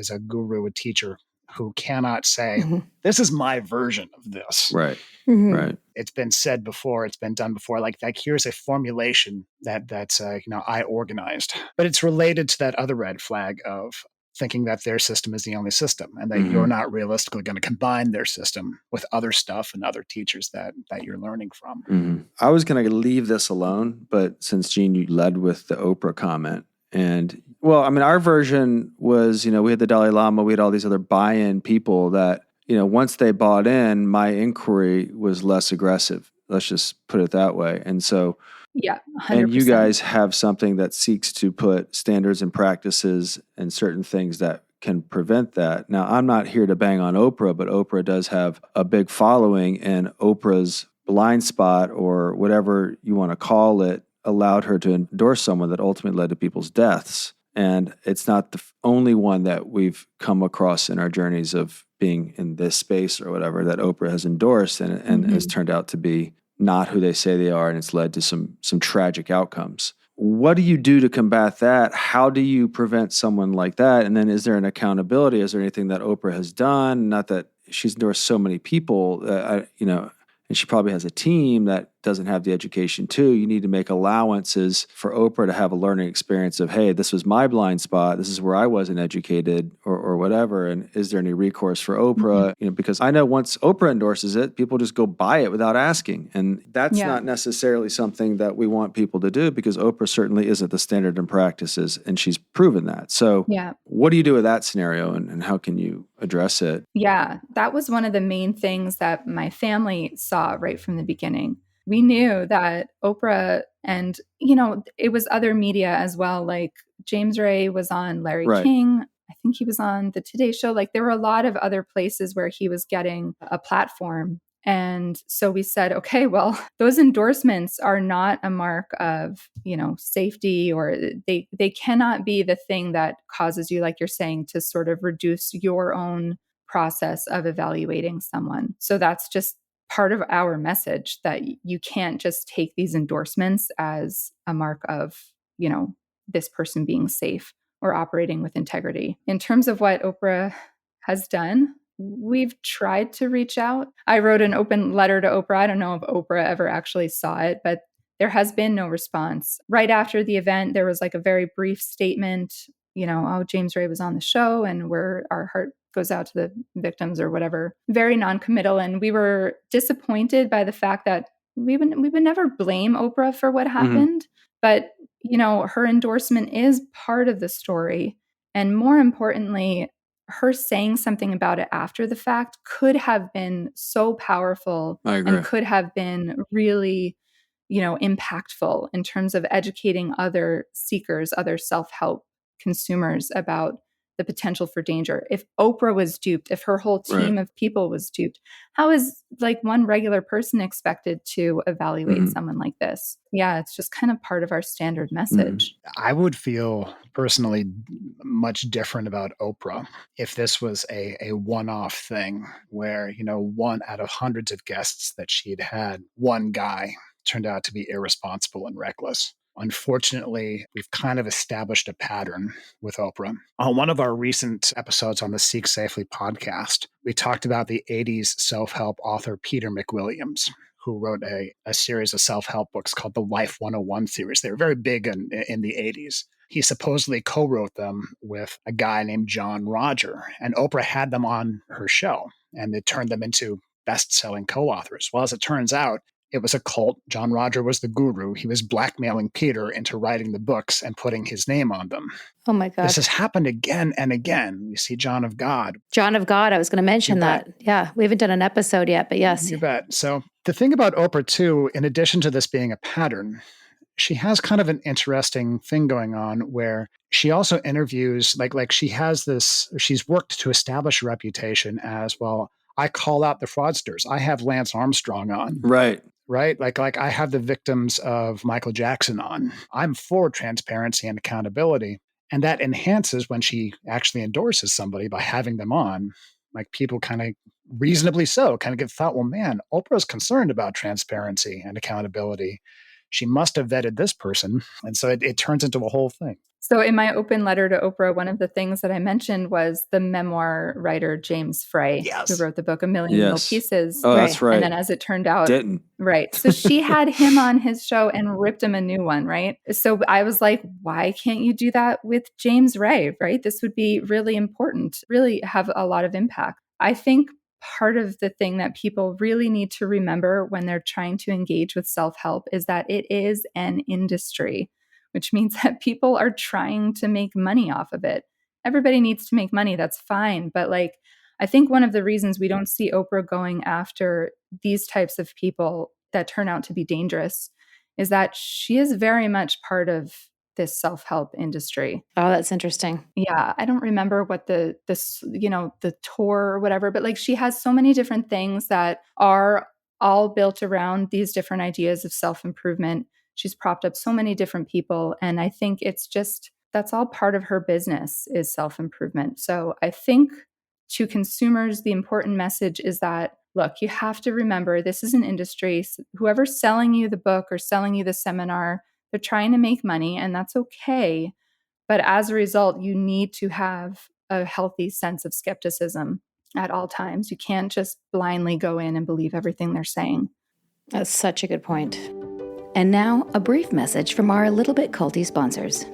a guru, a teacher who cannot say, this is my version of this. Right. Right. It's been said before, it's been done before. Like here's a formulation that's I organized, but it's related to that other red flag of thinking that their system is the only system and that you're not realistically going to combine their system with other stuff and other teachers that you're learning from. I was going to leave this alone, but since Gene, you led with the Oprah comment. And our version was, we had the Dalai Lama, we had all these other buy-in people that, once they bought in, my inquiry was less aggressive. Let's just put it that way. And so, 100%. And you guys have something that seeks to put standards and practices and certain things that can prevent that. Now, I'm not here to bang on Oprah, but Oprah does have a big following, and Oprah's blind spot, or whatever you want to call it, allowed her to endorse someone that ultimately led to people's deaths. And it's not the only one that we've come across in our journeys of being in this space or whatever that Oprah has endorsed and has turned out to be not who they say they are, and it's led to some tragic outcomes. What do you do to combat that? How do you prevent someone like that? And then is there an accountability? Is there anything that Oprah has done? Not that she's endorsed so many people, and she probably has a team that doesn't have the education too. You need to make allowances for Oprah to have a learning experience of, hey, this was my blind spot. This is where I wasn't educated or whatever. And is there any recourse for Oprah? Because I know once Oprah endorses it, people just go buy it without asking. And that's not necessarily something that we want people to do, because Oprah certainly isn't the standard in practices, and she's proven that. So what do you do with that scenario, and how can you address it? Yeah, that was one of the main things that my family saw right from the beginning. We knew that Oprah, and, it was other media as well. Like James Ray was on Larry King. I think he was on the Today Show. Like there were a lot of other places where he was getting a platform. And so we said, okay, well, those endorsements are not a mark of, safety, or they cannot be the thing that causes you, like you're saying, to sort of reduce your own process of evaluating someone. So that's just part of our message, that you can't just take these endorsements as a mark of, this person being safe or operating with integrity. In terms of what Oprah has done, we've tried to reach out. I wrote an open letter to Oprah. I don't know if Oprah ever actually saw it, but there has been no response. Right after the event, there was like a very brief statement, James Ray was on the show and our heart goes out to the victims or whatever. Very non-committal. And we were disappointed by the fact that we would never blame Oprah for what happened. But, her endorsement is part of the story. And more importantly, her saying something about it after the fact could have been so powerful and could have been really, impactful in terms of educating other seekers, other self-help consumers about the potential for danger. If Oprah was duped, if her whole team of people was duped, how is like one regular person expected to evaluate someone like this? Yeah, it's just kind of part of our standard message. I would feel personally much different about Oprah if this was a one-off thing where, one out of hundreds of guests that she'd had, one guy turned out to be irresponsible and reckless. Unfortunately, we've kind of established a pattern with Oprah. On one of our recent episodes on the Seek Safely podcast, we talked about the 80s self-help author Peter McWilliams, who wrote a series of self-help books called the Life 101 series. They were very big in the 80s. He supposedly co-wrote them with a guy named John Roger, and Oprah had them on her show, and it turned them into best-selling co-authors. Well, as it turns out, it was a cult. John Roger was the guru. He was blackmailing Peter into writing the books and putting his name on them. Oh my God. This has happened again and again. We see John of God. John of God, I was going to mention that. Yeah, we haven't done an episode yet, but yes. You bet. So the thing about Oprah too, in addition to this being a pattern, she has kind of an interesting thing going on where she also interviews, like she has this, she's worked to establish a reputation as, well, I call out the fraudsters. I have Lance Armstrong on. Right. Like I have the victims of Michael Jackson on. I'm for transparency and accountability. And that enhances when she actually endorses somebody by having them on. Like people kind of reasonably so kind of get thought, well, man, Oprah's concerned about transparency and accountability. She must have vetted this person. And so it turns into a whole thing. So in my open letter to Oprah, one of the things that I mentioned was the memoir writer James Frey, who wrote the book A Million Little Pieces. Oh, that's right. And then as it turned out, didn't. Right. So she had him on his show and ripped him a new one, right? So I was like, why can't you do that with James Ray, right? This would be really important, really have a lot of impact. I think part of the thing that people really need to remember when they're trying to engage with self-help is that it is an industry, which means that people are trying to make money off of it. Everybody needs to make money. That's fine. But I think one of the reasons we don't see Oprah going after these types of people that turn out to be dangerous is that she is very much part of this self-help industry. Oh, that's interesting. Yeah. I don't remember what the tour or whatever, but she has so many different things that are all built around these different ideas of self-improvement. She's propped up so many different people. And I think it's just, that's all part of her business is self-improvement. So I think to consumers, the important message is that, look, you have to remember this is an industry. Whoever's selling you the book or selling you the seminar, they're trying to make money, and that's okay. But as a result, you need to have a healthy sense of skepticism at all times. You can't just blindly go in and believe everything they're saying. That's such a good point. And now, a brief message from our Little Bit Culty sponsors.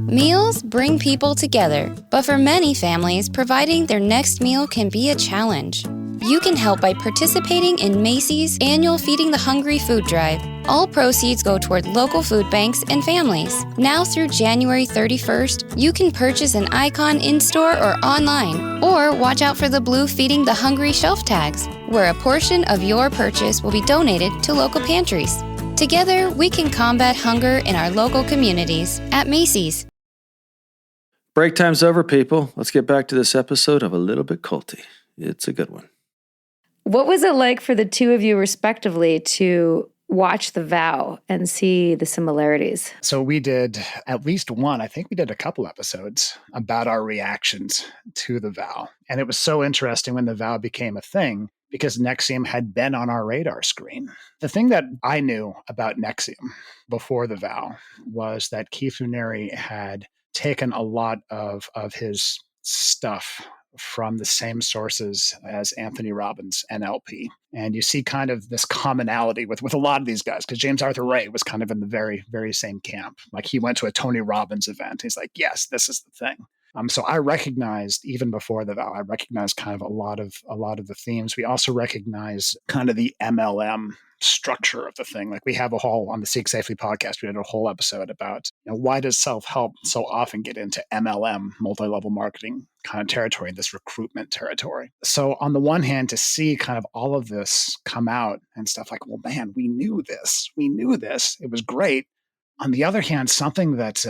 Meals bring people together, but for many families, providing their next meal can be a challenge. You can help by participating in Macy's annual Feeding the Hungry food drive. All proceeds go toward local food banks and families. Now through January 31st, you can purchase an icon in-store or online, or watch out for the blue Feeding the Hungry shelf tags, where a portion of your purchase will be donated to local pantries. Together, we can combat hunger in our local communities at Macy's. Break time's over, people. Let's get back to this episode of A Little Bit Culty. It's a good one. What was it like for the two of you, respectively, to watch The Vow and see the similarities? So we did at least one, I think we did a couple episodes about our reactions to The Vow. And it was so interesting when The Vow became a thing because NXIVM had been on our radar screen. The thing that I knew about NXIVM before The Vow was that Keith Raniere had taken a lot of his stuff from the same sources as Anthony Robbins NLP. And you see kind of this commonality with a lot of these guys, because James Arthur Ray was kind of in the very, very same camp. Like he went to a Tony Robbins event. He's like, yes, this is the thing. So I recognized, even before The Vow, I recognized kind of a lot of the themes. We also recognize kind of the MLM structure of the thing. Like we have a whole, on the Seek Safely podcast, we did a whole episode about, why does self-help so often get into MLM, multi-level marketing kind of territory, this recruitment territory. So on the one hand, to see kind of all of this come out and stuff like, well, man, we knew this. It was great. On the other hand, something that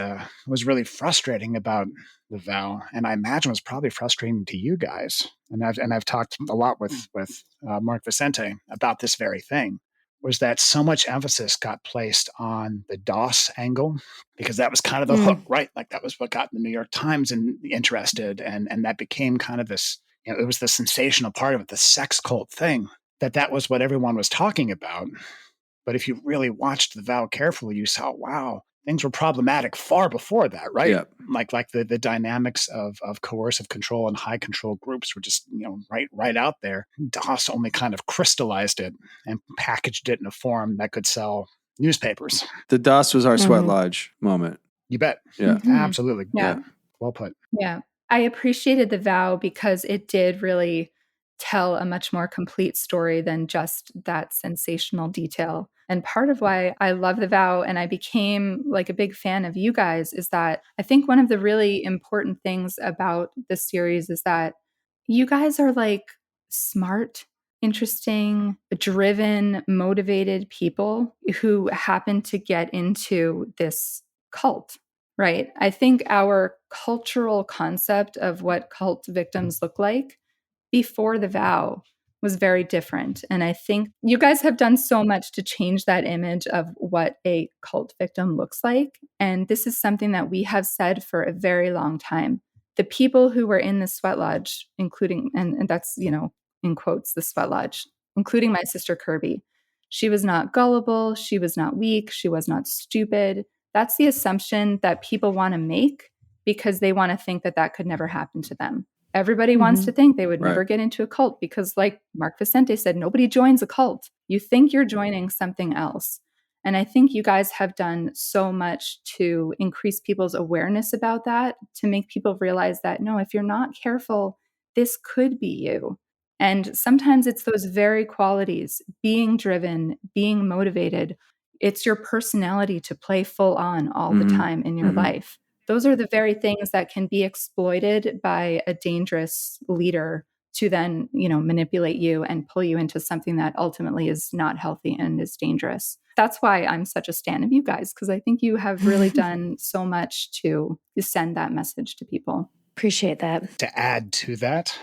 was really frustrating about The Vow, and I imagine was probably frustrating to you guys, and I've talked a lot with Mark Vicente about this very thing, was that so much emphasis got placed on the DOS angle, because that was kind of the hook, right? Like that was what got the New York Times interested, and that became kind of this, it was the sensational part of it, the sex cult thing, that was what everyone was talking about. But if you really watched The Vow carefully, you saw, wow, things were problematic far before that, right? Yeah. Like the dynamics of coercive control and high control groups were just, right out there. DOS only kind of crystallized it and packaged it in a form that could sell newspapers. The DOS was our Sweat Lodge moment. You bet. Yeah. Absolutely. Yeah. Well put. Yeah. I appreciated The Vow because it did really tell a much more complete story than just that sensational detail. And part of why I love The Vow and I became like a big fan of you guys is that I think one of the really important things about this series is that you guys are like smart, interesting, driven, motivated people who happen to get into this cult, right? I think our cultural concept of what cult victims look like before The Vow was very different. And I think you guys have done so much to change that image of what a cult victim looks like. And this is something that we have said for a very long time. The people who were in the Sweat Lodge, including, and that's, in quotes, the Sweat Lodge, including my sister Kirby, she was not gullible. She was not weak. She was not stupid. That's the assumption that people want to make because they want to think that could never happen to them. Everybody wants to think they would never get into a cult because, like Mark Vicente said, nobody joins a cult. You think you're joining something else. And I think you guys have done so much to increase people's awareness about that, to make people realize that, no, if you're not careful, this could be you. And sometimes it's those very qualities, being driven, being motivated. It's your personality to play full on all the time in your life. Those are the very things that can be exploited by a dangerous leader to then, manipulate you and pull you into something that ultimately is not healthy and is dangerous. That's why I'm such a stan of you guys, because I think you have really done so much to send that message to people. Appreciate that. To add to that,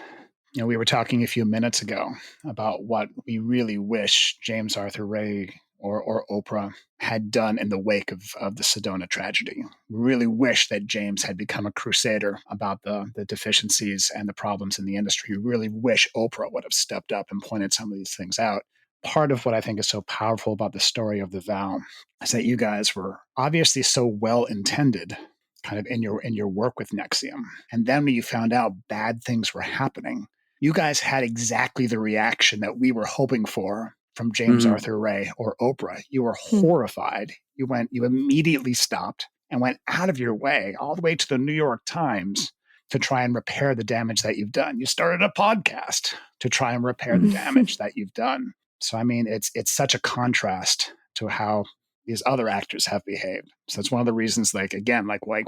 we were talking a few minutes ago about what we really wish James Arthur Ray or Oprah had done in the wake of the Sedona tragedy. We really wish that James had become a crusader about the deficiencies and the problems in the industry. We really wish Oprah would have stepped up and pointed some of these things out. Part of what I think is so powerful about the story of The Vow is that you guys were obviously so well-intended kind of in your work with NXIVM. And then when you found out bad things were happening, you guys had exactly the reaction that we were hoping for from James Arthur Ray or Oprah. You were horrified. You immediately stopped and went out of your way, all the way to the New York Times, to try and repair the damage that you've done. You started a podcast to try and repair the damage that you've done. So, I mean, it's such a contrast to how these other actors have behaved. So it's one of the reasons, like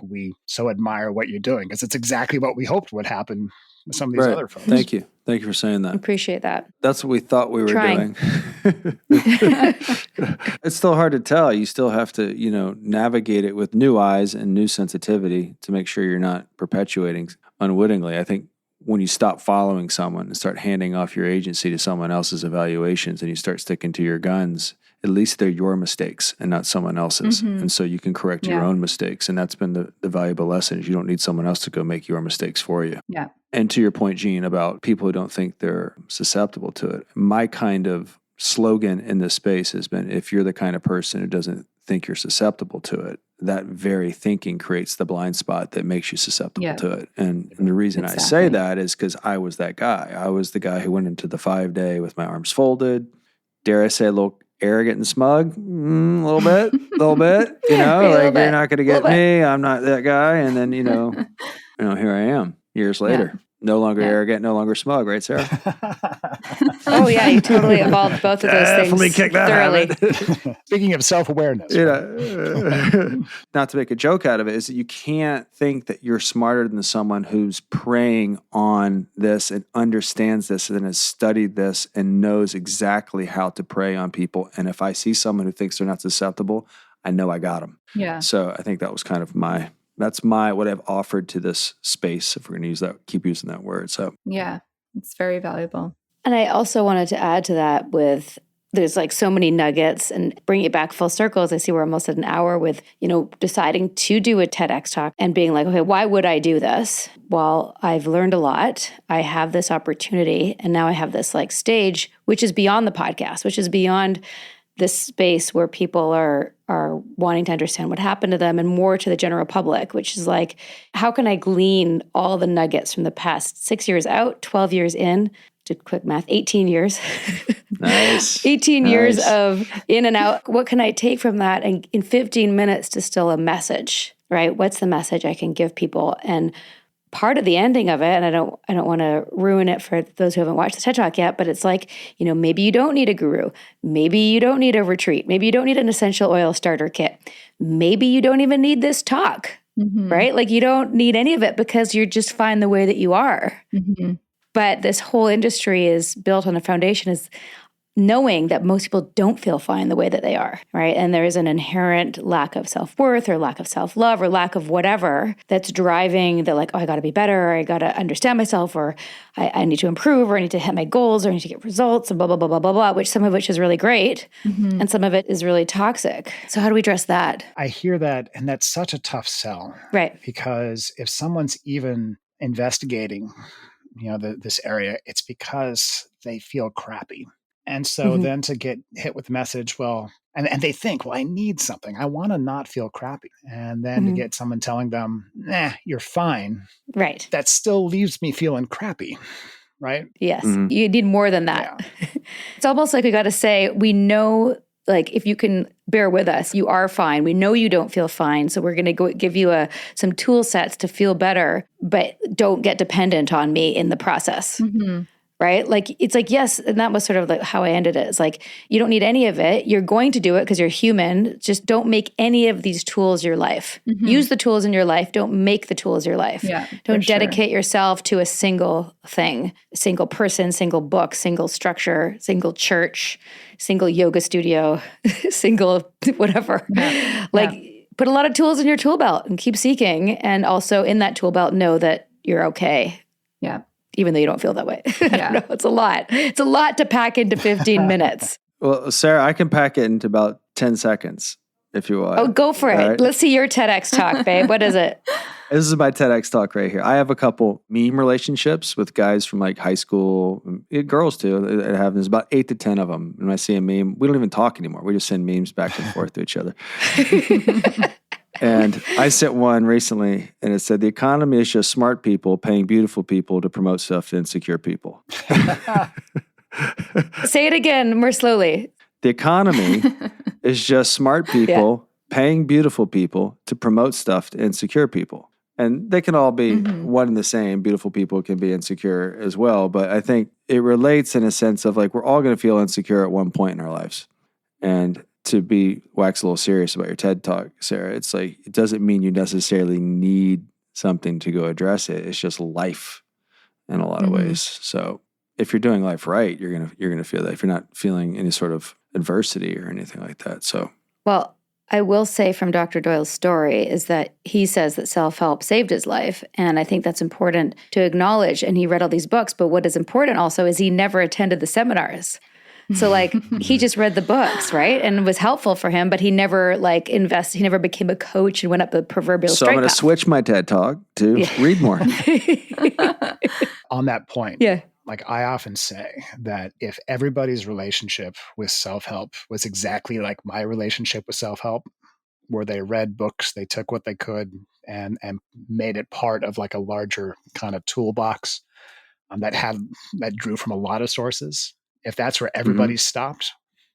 we so admire what you're doing, because it's exactly what we hoped would happen with some of these other folks. Thank you. Thank you for saying that. Appreciate that. That's what we thought we were doing. It's still hard to tell. You still have to, navigate it with new eyes and new sensitivity to make sure you're not perpetuating unwittingly. I think when you stop following someone and start handing off your agency to someone else's evaluations and you start sticking to your guns, at least they're your mistakes and not someone else's. And so you can correct your own mistakes. And that's been the valuable lesson is you don't need someone else to go make your mistakes for you. Yeah. And to your point, Gene, about people who don't think they're susceptible to it, my kind of slogan in this space has been, if you're the kind of person who doesn't think you're susceptible to it, that very thinking creates the blind spot that makes you susceptible to it. And the reason I say that is because I was that guy. I was the guy who went into the 5-day with my arms folded. Dare I say a little arrogant and smug? A little bit. You're not going to get me. I'm not that guy. And then, here I am years later. Yeah. No longer arrogant, no longer smug, right, Sarah? Oh, yeah, you totally evolved both of those things. Definitely kick that thoroughly. Speaking of self-awareness. Not to make a joke out of it, is that you can't think that you're smarter than someone who's preying on this and understands this and has studied this and knows exactly how to prey on people. And if I see someone who thinks they're not susceptible, I know I got them. Yeah. So I think that was kind of what I've offered to this space, if we're going to keep using that word. So yeah, it's very valuable. And I also wanted to add to that there's like so many nuggets, and bring it back full circle as I see we're almost at an hour with, deciding to do a TEDx talk and being like, okay, why would I do this? Well, I've learned a lot. I have this opportunity, and now I have this like stage, which is beyond the podcast, which is beyond this space where people are wanting to understand what happened to them and more to the general public, which is like, how can I glean all the nuggets from the past 6 years out, 12 years in, did quick math, 18 years. Nice. 18 years of in and out. What can I take from that and in 15 minutes distill a message, right? What's the message I can give people? And part of the ending of it, and I don't want to ruin it for those who haven't watched the TED Talk yet, but it's like, maybe you don't need a guru. Maybe you don't need a retreat. Maybe you don't need an essential oil starter kit. Maybe you don't even need this talk, right? Like you don't need any of it because you're just fine the way that you are. But this whole industry is built on a foundation is knowing that most people don't feel fine the way that they are, right? And there is an inherent lack of self-worth or lack of self-love or lack of whatever that's driving the like, oh, I got to be better, or I got to understand myself, or I need to improve, or I need to hit my goals, or I need to get results, and blah, blah, blah, blah, blah, blah, which some of which is really great, and some of it is really toxic. So how do we address that? I hear that, and that's such a tough sell. Right. Because if someone's even investigating, this area, it's because they feel crappy. And so then to get hit with the message, and they think, I need something. I want to not feel crappy. And then to get someone telling them, you're fine. Right. That still leaves me feeling crappy. Right? Yes. You need more than that. Yeah. It's almost like we got to say, we know, like, if you can bear with us, you are fine. We know you don't feel fine. So we're going to give you some tool sets to feel better, but don't get dependent on me in the process. Right? Like, it's like, yes. And that was sort of like how I ended it. It's like, you don't need any of it. You're going to do it because you're human. Just don't make any of these tools your life. Use the tools in your life. Don't make the tools your life. Yeah, don't dedicate yourself to a single thing, a single person, single book, single structure, single church, single yoga studio, single whatever. Put a lot of tools in your tool belt and keep seeking. And also in that tool belt, know that you're okay. Yeah. Even though you don't feel that way. I don't know. It's a lot. It's a lot to pack into 15 minutes. Well, Sarah, I can pack it into about 10 seconds if you want. Oh, go for it. Right? Let's see your TEDx talk, babe. What is it? This is my TEDx talk right here. I have a couple meme relationships with guys from like high school, girls too. There's about 8 to 10 of them. And when I see a meme, we don't even talk anymore. We just send memes back and forth to each other. And I sent one recently, and it said, the economy is just smart people paying beautiful people to promote stuff to insecure people. Say it again more slowly. The economy is just smart people paying beautiful people to promote stuff to insecure people. And they can all be one and the same. Beautiful people can be insecure as well. But I think it relates in a sense of like, we're all going to feel insecure at one point in our lives. And to be wax a little serious about your TED Talk, Sarah, it's like, it doesn't mean you necessarily need something to go address it. It's just life in a lot of ways. So if you're doing life right, you're gonna feel that. If you're not feeling any sort of adversity or anything like that. So, well, I will say from Dr. Doyle's story is that he says that self-help saved his life. And I think that's important to acknowledge. And he read all these books. But what is important also is he never attended the seminars. So like he just read the books, right? And it was helpful for him, but he never like he never became a coach and went up the proverbial so straight I'm going to path. switch my TED Talk to read more. On that point, Yeah. like I often say that if everybody's relationship with self-help was exactly like my relationship with self-help, where they read books, they took what they could and made it part of like a larger kind of toolbox that drew from a lot of sources. If that's where everybody stopped,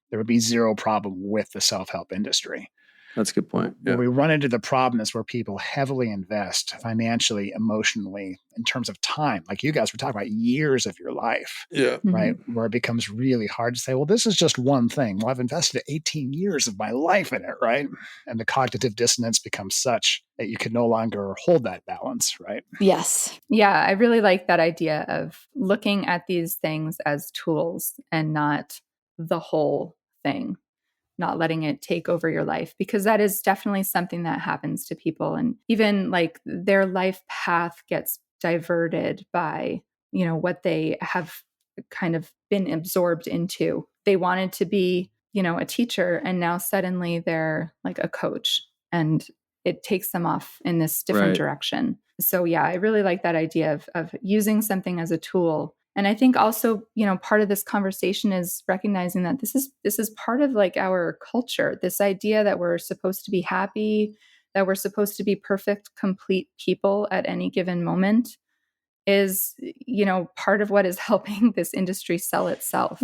there would be zero problem with the self-help industry. That's a good point. Yeah. Where we run into the problem is where people heavily invest financially, emotionally, in terms of time. Like you guys were talking about years of your life, right? Where it becomes really hard to say, well, this is just one thing. Well, I've invested 18 years of my life in it, right? And the cognitive dissonance becomes such that you can no longer hold that balance, right? Yes. Yeah, I really like that idea of looking at these things as tools and not the whole thing. Not letting it take over your life, because that is definitely something that happens to people. And even like their life path gets diverted by, what they have kind of been absorbed into. They wanted to be, a teacher, and now suddenly they're like a coach, and it takes them off in this different direction. So yeah, I really like that idea of using something as a tool. And I think also, part of this conversation is recognizing that this is part of like our culture, this idea that we're supposed to be happy, that we're supposed to be perfect, complete people at any given moment is, part of what is helping this industry sell itself.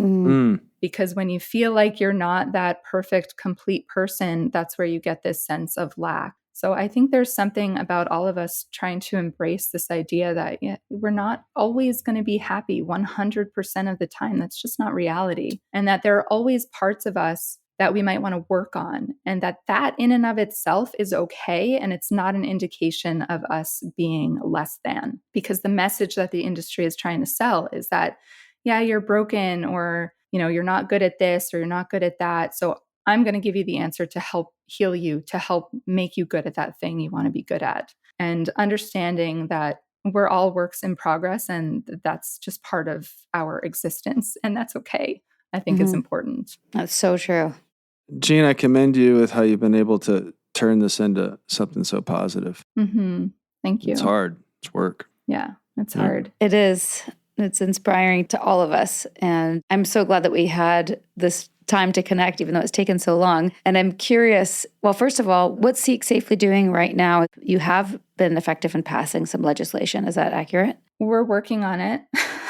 Because when you feel like you're not that perfect, complete person, that's where you get this sense of lack. So I think there's something about all of us trying to embrace this idea that we're not always going to be happy 100% of the time. That's just not reality. And that there are always parts of us that we might want to work on, and that in and of itself is okay. And it's not an indication of us being less than, because the message that the industry is trying to sell is that, yeah, you're broken, or, you're not good at this, or you're not good at that. So I'm going to give you the answer to help heal you, to help make you good at that thing you want to be good at. And understanding that we're all works in progress, and that's just part of our existence. And that's okay. I think is important. That's so true. Jean, I commend you with how you've been able to turn this into something so positive. Thank you. It's hard. It's work. Yeah, it's hard. It is. It's inspiring to all of us. And I'm so glad that we had this time to connect, even though it's taken so long. And I'm curious, well, first of all, what's Seek Safely doing right now? You have been effective in passing some legislation. Is that accurate? We're working on it.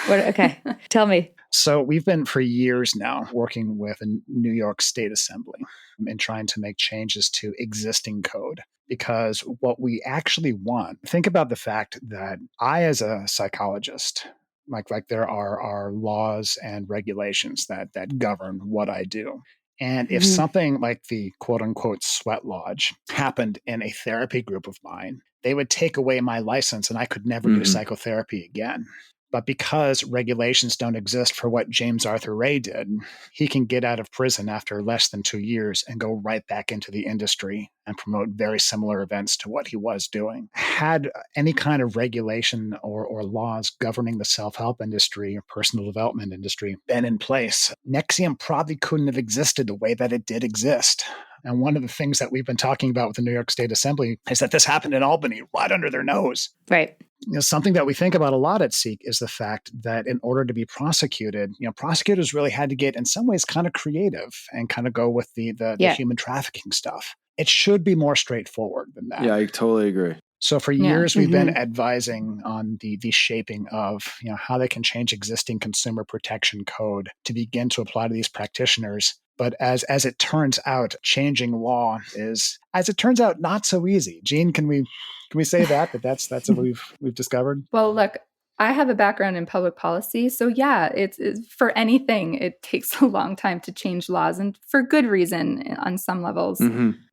Okay. Tell me. So we've been for years now working with a New York State Assembly and trying to make changes to existing code. Because what we actually want, think about the fact that I, as a psychologist, like there are laws and regulations that govern what I do. And if something like the quote unquote sweat lodge happened in a therapy group of mine, they would take away my license and I could never do psychotherapy again. But because regulations don't exist for what James Arthur Ray did, he can get out of prison after less than 2 years and go right back into the industry and promote very similar events to what he was doing. Had any kind of regulation or laws governing the self-help industry or personal development industry been in place, NXIVM probably couldn't have existed the way that it did exist. And one of the things that we've been talking about with the New York State Assembly is that this happened in Albany right under their nose. Right. Something that we think about a lot at Seek is the fact that in order to be prosecuted, prosecutors really had to get in some ways kind of creative and kind of go with the human trafficking stuff. it should be more straightforward than that. Yeah, I totally agree. So for years, we've been advising on the shaping of how they can change existing consumer protection code to begin to apply to these practitioners. But as it turns out, changing law is, as it turns out, not so easy. Jean, can we say that's what we've discovered? Well, look, I have a background in public policy. So yeah, it's for anything, it takes a long time to change laws, and for good reason on some levels.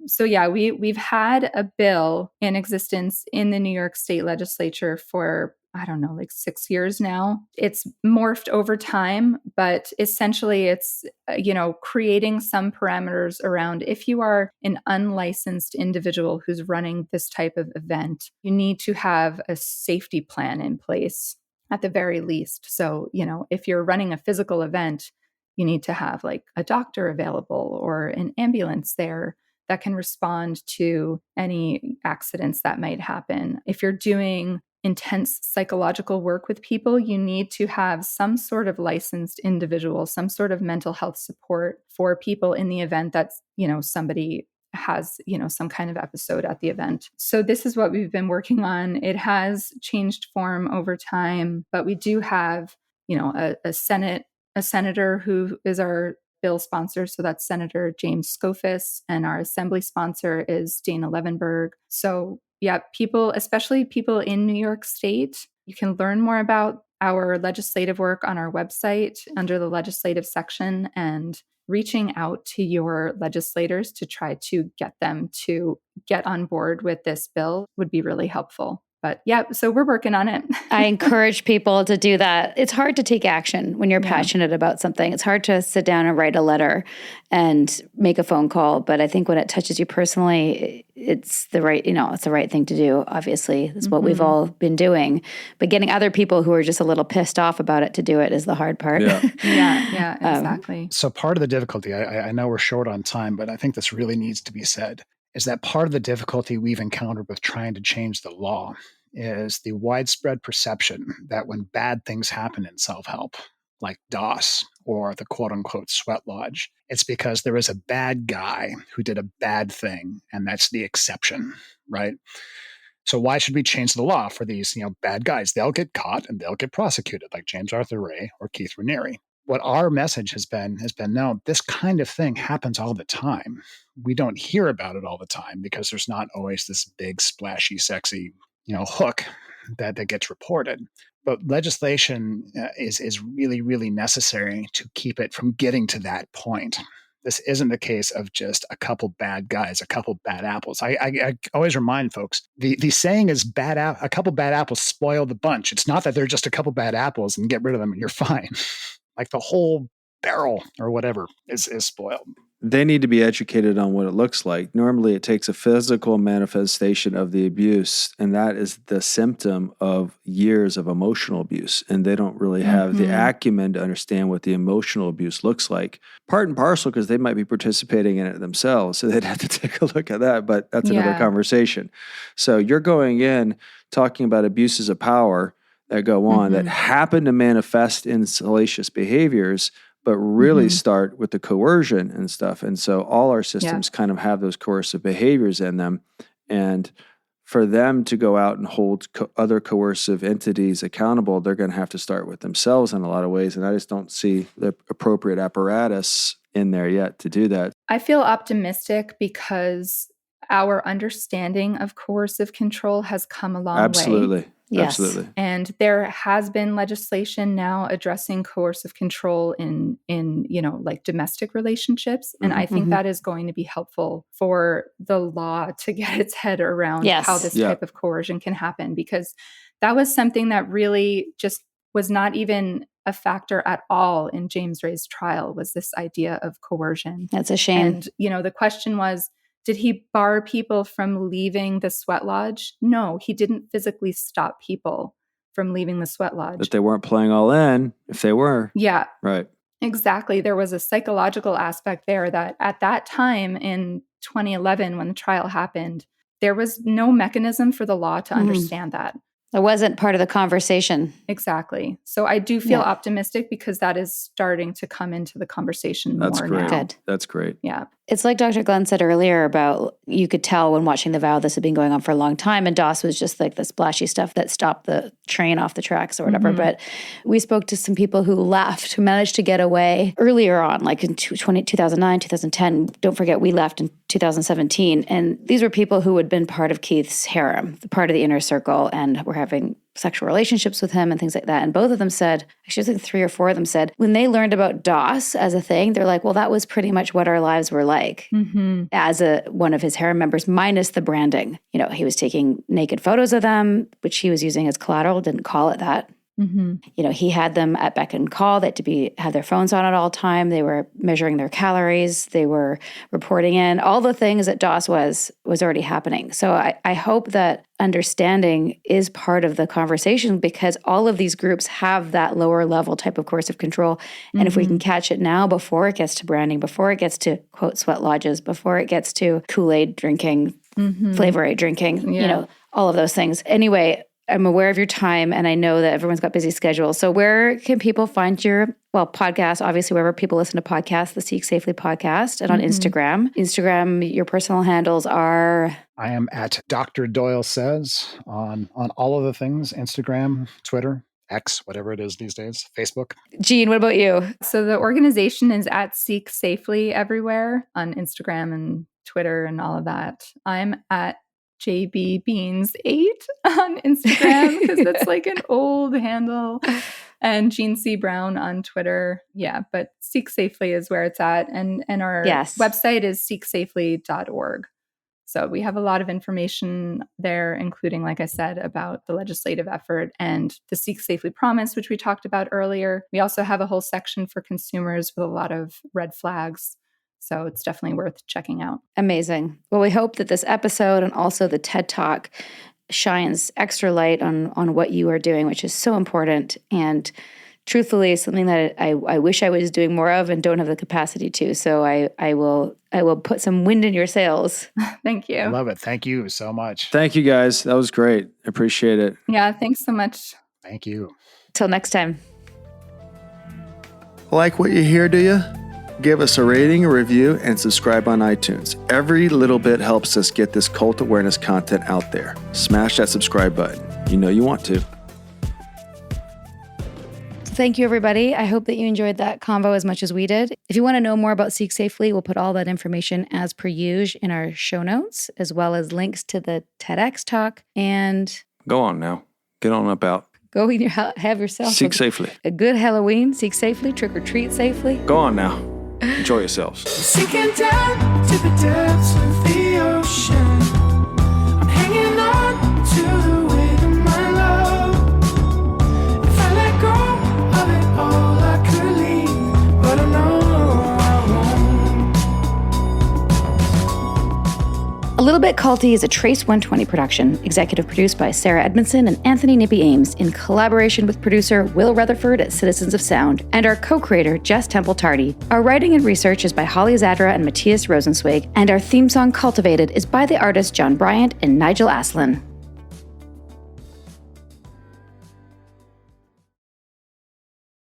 So yeah, we've had a bill in existence in the New York State legislature for, I don't know, like 6 years now. It's morphed over time, but essentially it's, creating some parameters around if you are an unlicensed individual who's running this type of event, you need to have a safety plan in place at the very least. So, if you're running a physical event, you need to have like a doctor available or an ambulance there that can respond to any accidents that might happen. If you're doing intense psychological work with people, you need to have some sort of licensed individual, some sort of mental health support for people in the event that, somebody has, some kind of episode at the event. So this is what we've been working on. It has changed form over time, but we do have, a senator who is our bill sponsor. So that's Senator James Skoufis, and our assembly sponsor is Dana Levenberg. So yeah, especially people in New York State, you can learn more about our legislative work on our website under the legislative section, and reaching out to your legislators to try to get them to get on board with this bill would be really helpful. But yeah, so we're working on it. I encourage people to do that. It's hard to take action when you're passionate about something. It's hard to sit down and write a letter and make a phone call. But I think when it touches you personally, it's the right, it's the right thing to do. Obviously, that's what we've all been doing. But getting other people who are just a little pissed off about it to do it is the hard part. Yeah, yeah, exactly. So part of the difficulty, I know we're short on time, but I think this really needs to be said, is that part of the difficulty we've encountered with trying to change the law is the widespread perception that when bad things happen in self-help, like DOS or the quote-unquote sweat lodge, it's because there is a bad guy who did a bad thing, and that's the exception, right? So why should we change the law for these, bad guys? They'll get caught and they'll get prosecuted, like James Arthur Ray or Keith Raniere. What our message has been, no, this kind of thing happens all the time. We don't hear about it all the time because there's not always this big, splashy, sexy, hook that gets reported. But legislation is really, really necessary to keep it from getting to that point. This isn't the case of just a couple bad guys, a couple bad apples. I always remind folks, the saying is a couple bad apples spoil the bunch. It's not that they're just a couple bad apples and get rid of them and you're fine. Like the whole barrel or whatever is spoiled. They need to be educated on what it looks like. Normally, it takes a physical manifestation of the abuse, and that is the symptom of years of emotional abuse. And they don't really have the acumen to understand what the emotional abuse looks like. Part and parcel, because they might be participating in it themselves, so they'd have to take a look at that, but that's another conversation. So you're going in talking about abuses of power that go on that happen to manifest in salacious behaviors, but really start with the coercion and stuff. And so all our systems kind of have those coercive behaviors in them. And for them to go out and hold other coercive entities accountable, they're going to have to start with themselves in a lot of ways. And I just don't see the appropriate apparatus in there yet to do that. I feel optimistic because our understanding of coercive control has come a long way. Absolutely. Yes. Absolutely. And there has been legislation now addressing coercive control in like domestic relationships. And I think that is going to be helpful for the law to get its head around how this type of coercion can happen, because that was something that really just was not even a factor at all in James Ray's trial, was this idea of coercion. That's a shame. And, the question was, did he bar people from leaving the sweat lodge? No, he didn't physically stop people from leaving the sweat lodge. But they weren't playing all in if they were. Yeah. Right. Exactly. There was a psychological aspect there that at that time in 2011, when the trial happened, there was no mechanism for the law to understand that. It wasn't part of the conversation. Exactly. So I do feel optimistic because that is starting to come into the conversation more now. Good. That's great. Yeah. It's like Dr. Glenn said earlier about you could tell when watching The Vow this had been going on for a long time, and DOS was just like the splashy stuff that stopped the train off the tracks or whatever. But we spoke to some people who left, who managed to get away earlier on, like in 2009, 2010. Don't forget, we left in 2017. And these were people who had been part of Keith's harem, part of the inner circle, and were having sexual relationships with him and things like that. And both of them said, actually I think 3 or 4 of them said, when they learned about DOS as a thing, they're like, well, that was pretty much what our lives were like as one of his harem members, minus the branding. You know, he was taking naked photos of them, which he was using as collateral, didn't call it that. You know, he had them at beck and call. They had to have their phones on at all time. They were measuring their calories. They were reporting in. All the things that DOS was already happening. So I hope that understanding is part of the conversation, because all of these groups have that lower level type of coercive control. And if we can catch it now before it gets to branding, before it gets to, quote, sweat lodges, before it gets to Kool-Aid drinking, Flavor Aid drinking, you know, all of those things. Anyway, I'm aware of your time, and I know that everyone's got busy schedules. So where can people find your, podcast, obviously, wherever people listen to podcasts, the Seek Safely podcast, and on Instagram. Instagram, your personal handles are? I am at Dr. Doyle Says on all of the things, Instagram, Twitter, X, whatever it is these days, Facebook. Jean, what about you? So the organization is at Seek Safely everywhere on Instagram and Twitter and all of that. I'm at JBBeans8 on Instagram because that's like an old handle, and Jean C. Brown on Twitter. Yeah, but Seek Safely is where it's at. And our website is seeksafely.org. So we have a lot of information there, including, like I said, about the legislative effort and the Seek Safely promise, which we talked about earlier. We also have a whole section for consumers with a lot of red flags. So it's definitely worth checking out. Amazing. Well, we hope that this episode and also the TED Talk shines extra light on what you are doing, which is so important. And truthfully, something that I wish I was doing more of and don't have the capacity to. So I will put some wind in your sails. Thank you. I love it. Thank you so much. Thank you, guys. That was great. Appreciate it. Yeah, thanks so much. Thank you. Till next time. Like what you hear, do you? Give us a rating, a review, and subscribe on iTunes. Every little bit helps us get this cult awareness content out there. Smash that subscribe button. You know you want to. Thank you, everybody. I hope that you enjoyed that convo as much as we did. If you want to know more about Seek Safely, we'll put all that information as per usual in our show notes, as well as links to the TEDx talk. And go on now. Get on about. Go have yourself Seek Safely. A good Halloween. Seek safely. Trick or treat safely. Go on now. Enjoy yourselves. Sinking down to the depths of the ocean. I'm hanging on to the weight of my love. If I let go of it all, I could leave, but I know I won't. A Little Bit Culty is a Trace 120 production, executive produced by Sarah Edmondson and Anthony Nippy Ames in collaboration with producer Will Rutherford at Citizens of Sound and our co-creator Jess Temple Tardy. Our writing and research is by Holly Zadra and Matthias Rosenzweig, and our theme song Cultivated is by the artists John Bryant and Nigel Aslan.